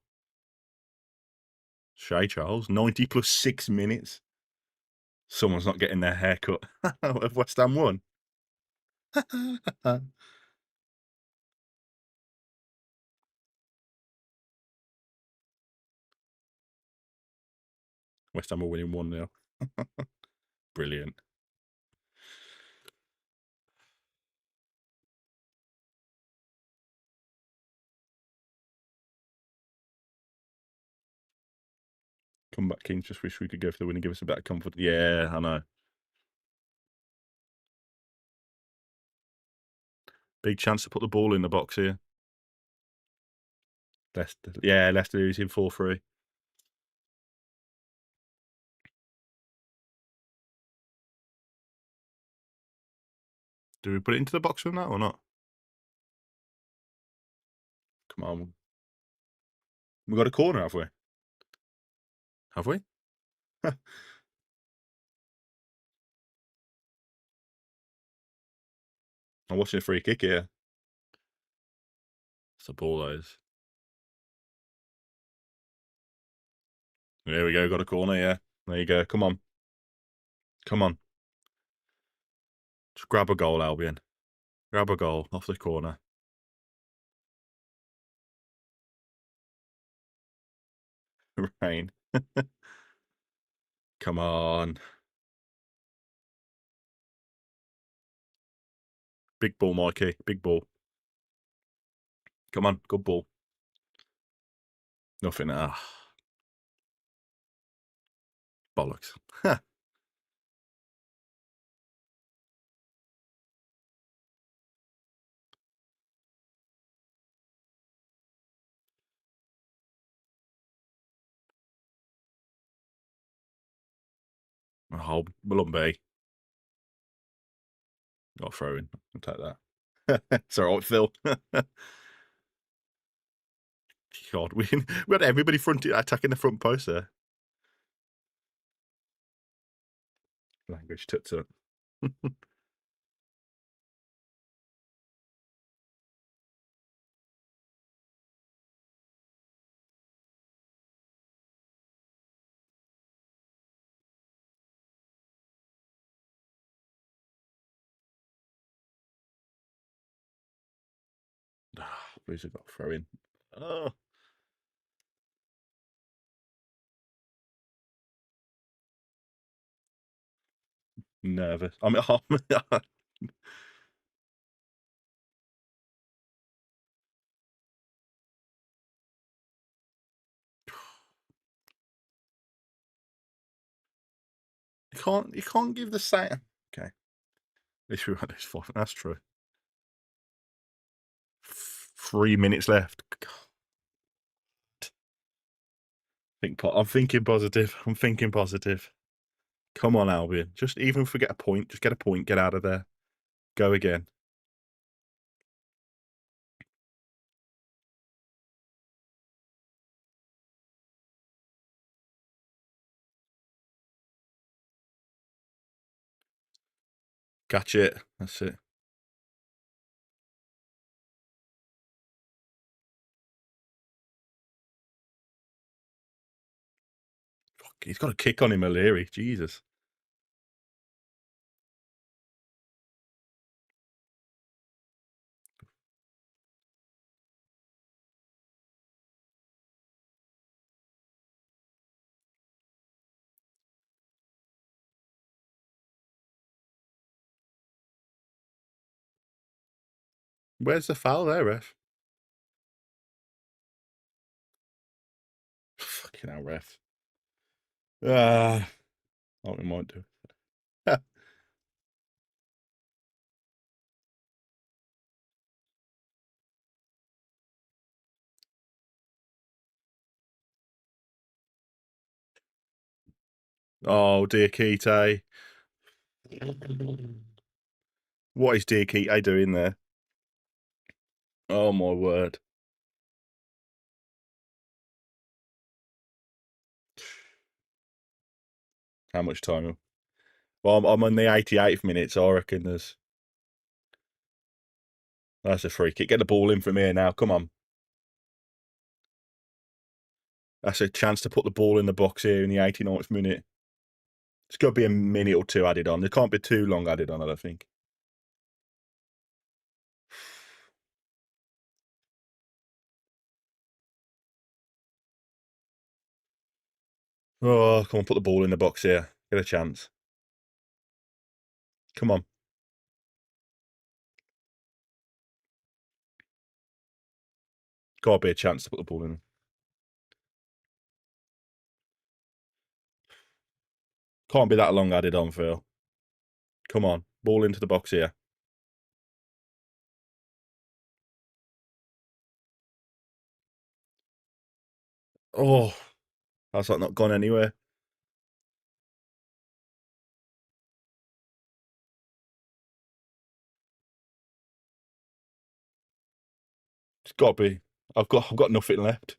Shay Charles, 90 plus 6 minutes. Someone's not getting their hair cut. Have West Ham won? West Ham are winning 1-0. Brilliant. Comeback Kings just wish we could go for the win and give us a bit of comfort. Yeah, I know. Big chance to put the ball in the box here. Leicester. Yeah, Leicester losing 4-3. Do we put it into the box from that or not? Come on. We got a corner, have we? Have we? I'm watching a free kick here. It's a ball, those. There we go. Got a corner, yeah. There you go. Come on. Come on. Just grab a goal, Albion. Grab a goal off the corner. Rain. Come on. Big ball, Mikey. Big ball. Come on. Good ball. Nothing. Bollocks. Oh, Malumbe. Got a throw in. I'll take that. It's all right, Phil. God, we had everybody attacking the front post there. Language tuts up. Blues have got a throw in. Oh. Nervous. I mean, you can't give the same. Okay. At least we had this fight. That's true. 3 minutes left. I'm thinking positive. I'm thinking positive. Come on, Albion. Just even if we get a point, just get a point, get out of there. Go again. Catch it. That's it. Fuck, he's got a kick on him, O'Leary. Jesus. Where's the foul there, ref? Fucking hell, ref. What we might do. Oh, dear Kite. What is dear Kite doing there? Oh, my word. How much time? Well, I'm on the 88th minute, so I reckon there's That's a free kick. Get the ball in from here now. Come on. That's a chance to put the ball in the box here in the 89th minute. It's got to be a minute or two added on. There can't be too long added on, I don't think. Oh, come on, put the ball in the box here. Get a chance. Come on. Got to be a chance to put the ball in. Can't be that long added on, Phil. Come on. Ball into the box here. Oh, that's like not gone anywhere. It's got to be. I've got nothing left.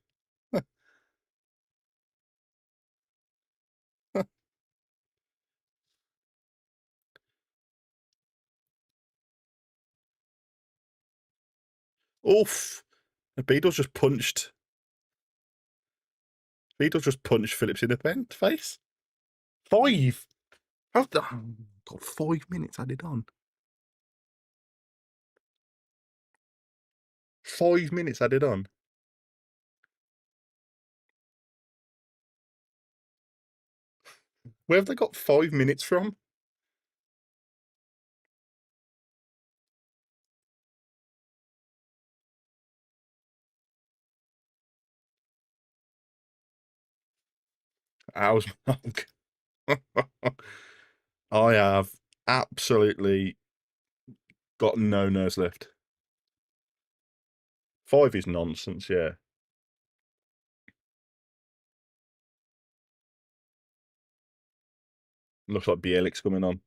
Oof. The Beatles just punched. Beatles just punched Phillips in the face. 5. How's that? Got 5 minutes added on. 5 minutes added on. Where have they got 5 minutes from? How's Mark? I have absolutely got no nerves left. 5 is nonsense, yeah. Looks like Bielik's coming on.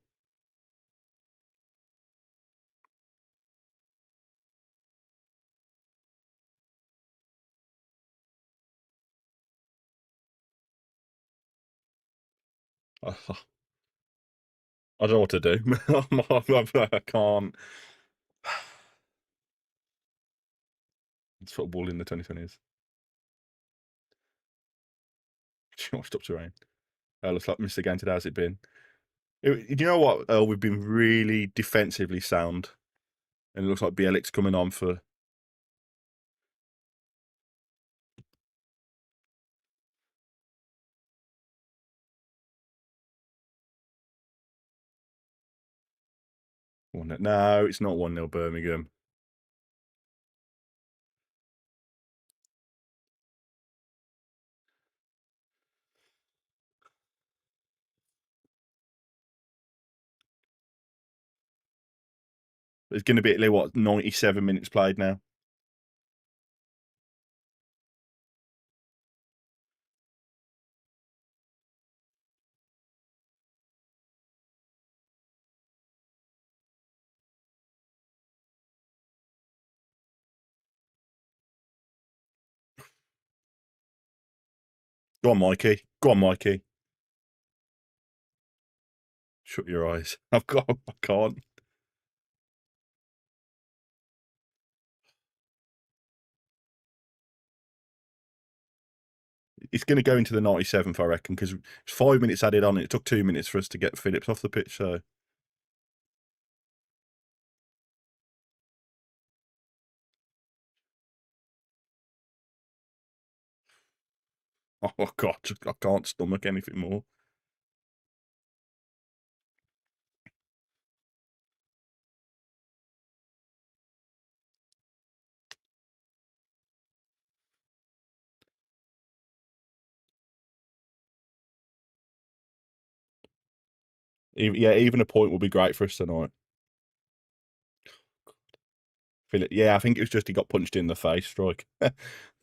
I don't know what to do. I can't. It's football in the 2020s. Stop to rain. Looks like Mr. Game today. How's it been? You know what? We've been really defensively sound. And it looks like Bielik's coming on for. No, it's not 1-0 Birmingham. It's going to be, what, 97 minutes played now? Go on, Mikey. Go on, Mikey. Shut your eyes. I can't. It's going to go into the 97th, I reckon, because it's 5 minutes added on. It took 2 minutes for us to get Phillips off the pitch, so. Oh, God, I can't stomach anything more. Even a point would be great for us tonight. Yeah, I think it was just he got punched in the face, strike.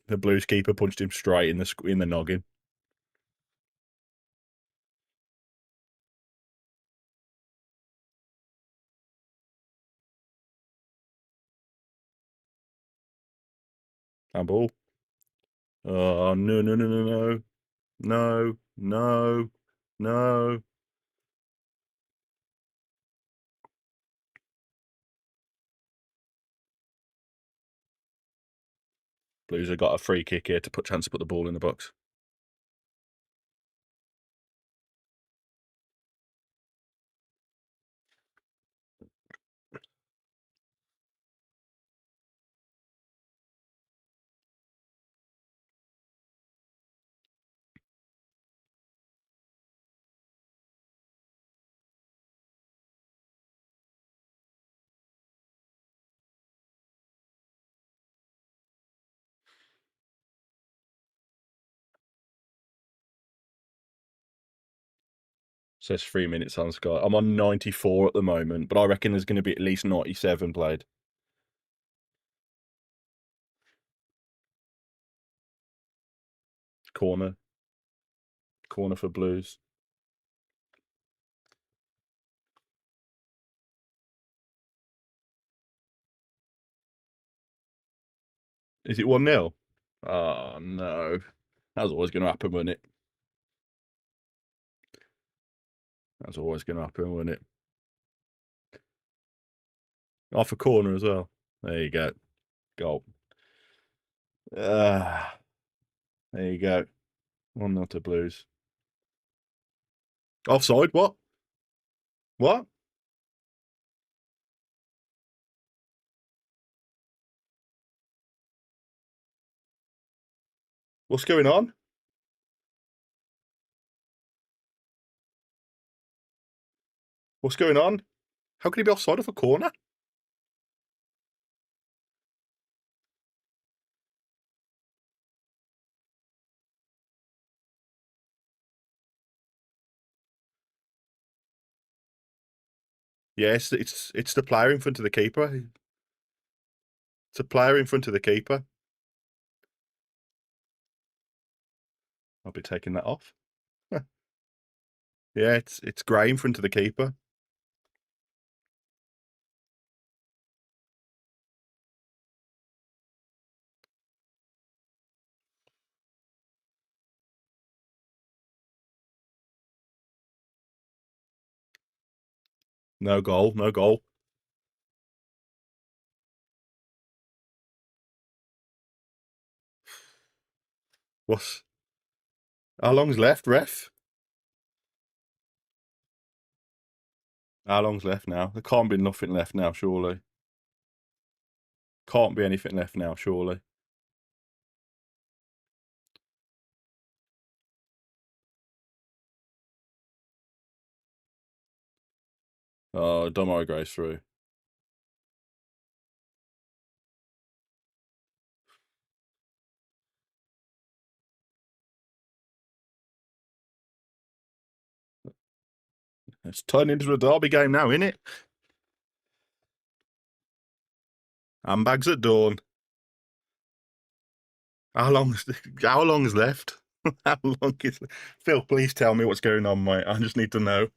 The Blues keeper punched him straight in the noggin. Handball. Oh, no, no, no, no, no. No, no, no. Blues have got a free kick here to chance to put the ball in the box. Says 3 minutes on Sky. I'm on 94 at the moment, but I reckon there's going to be at least 97 played. Corner for Blues. Is it 1-0? Oh no. That was always going to happen, wasn't it? That's always going to happen, wasn't it? Off a corner as well. There you go. Goal. There you go. 1-0 to Blues. Offside? What? What? What's going on? What's going on? How can he be offside off a corner? Yes, it's the player in front of the keeper. It's a player in front of the keeper. I'll be taking that off. Yeah, it's grey in front of the keeper. No goal, no goal. How long's left, ref? How long's left now? There can't be nothing left now, surely. Can't be anything left now, surely. Oh, Domo goes through. It's turned into a derby game now, isn't it? Handbags at dawn. How long's left? How long is Phil, please tell me what's going on, mate. I just need to know.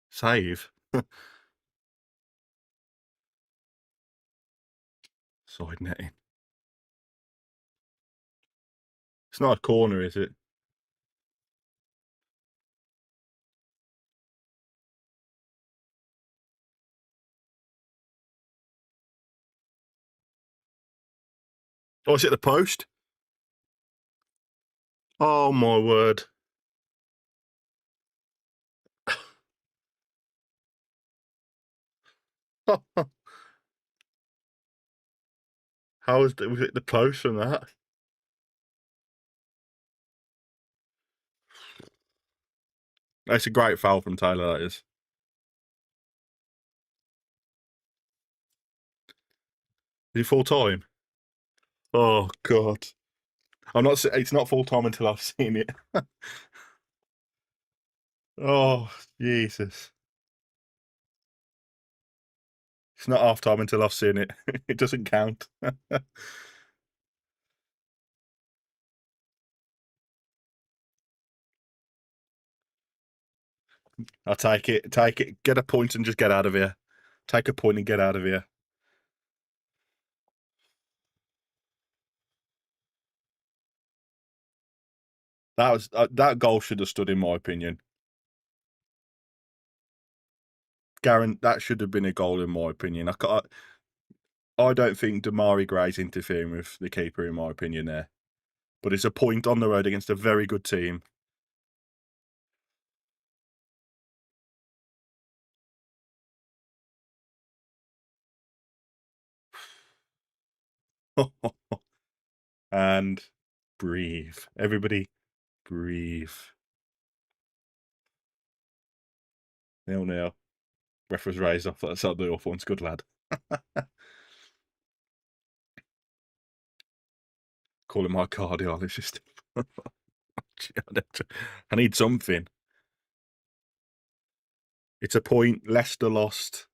Save. Side netting. It's not a corner, is it? Oh, is it the post? Oh my word. Was it the post from that? That's a great foul from Taylor, that is. Is it full time? Oh God. It's not full time until I've seen it. Oh, Jesus. It's not half time until I've seen it. It doesn't count. I'll take it. Take it. Get a point and just get out of here. Take a point and get out of here. That goal should have stood, in my opinion. Garen, that should have been a goal, in my opinion. I don't think Damari Gray's interfering with the keeper, in my opinion, there. But it's a point on the road against a very good team. And breathe. Everybody, breathe. 0-0. Ref was raised off that side of the off ones. Good lad. Call him my cardiologist. I need something. It's a point. Leicester lost.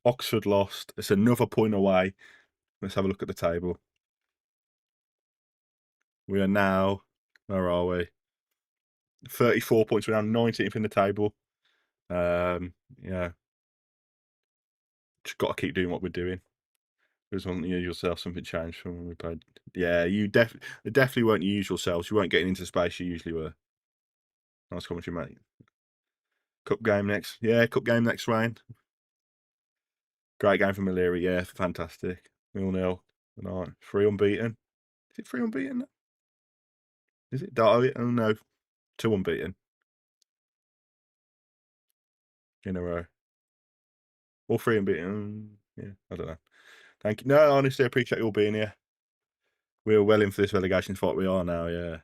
Oxford lost. It's another point away. Let's have a look at the table. We are now, where are we? 34 points. We're now 19th in the table. Yeah. Just got to keep doing what we're doing. There's one yourself something changed from when we played. Yeah, you definitely weren't your usual selves. You weren't getting into space you usually were. Nice commentary, mate. Cup game next. Yeah, cup game next round. Great game for Maleri. Yeah, fantastic. 0-0. Right. 3 unbeaten. Is it 3 unbeaten? Is it? Oh no. 2 unbeaten. In a row. All 3 unbeaten. Yeah, I don't know. Thank you. No, honestly, I appreciate you all being here. We're well in for this relegation fight. We are now, yeah.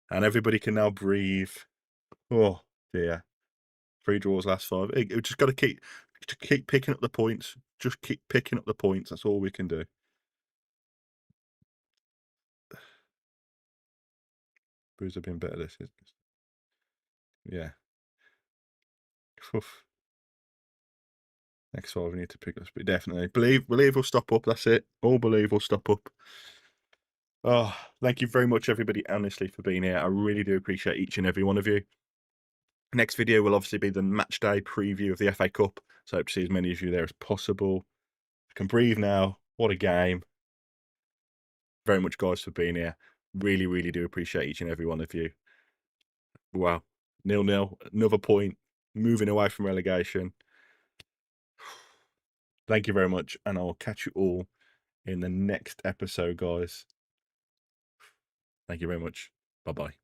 And everybody can now breathe. Oh, dear. 3 draws last 5. We just got to keep picking up the points. Just keep picking up the points. That's all we can do. Blues have been better this season. Yeah. Oof. Next 5 we need to pick us, but definitely believe we'll stop up. That's it. All believe we'll stop up. Oh, thank you very much, everybody, honestly, for being here. I really do appreciate each and every one of you. Next video will obviously be the match day preview of the FA Cup. So I hope to see as many of you there as possible. I can breathe now. What a game. Very much, guys, for being here. Really, really do appreciate each and every one of you. Wow. 0-0. Another point. Moving away from relegation. Thank you very much. And I'll catch you all in the next episode, guys. Thank you very much. Bye-bye.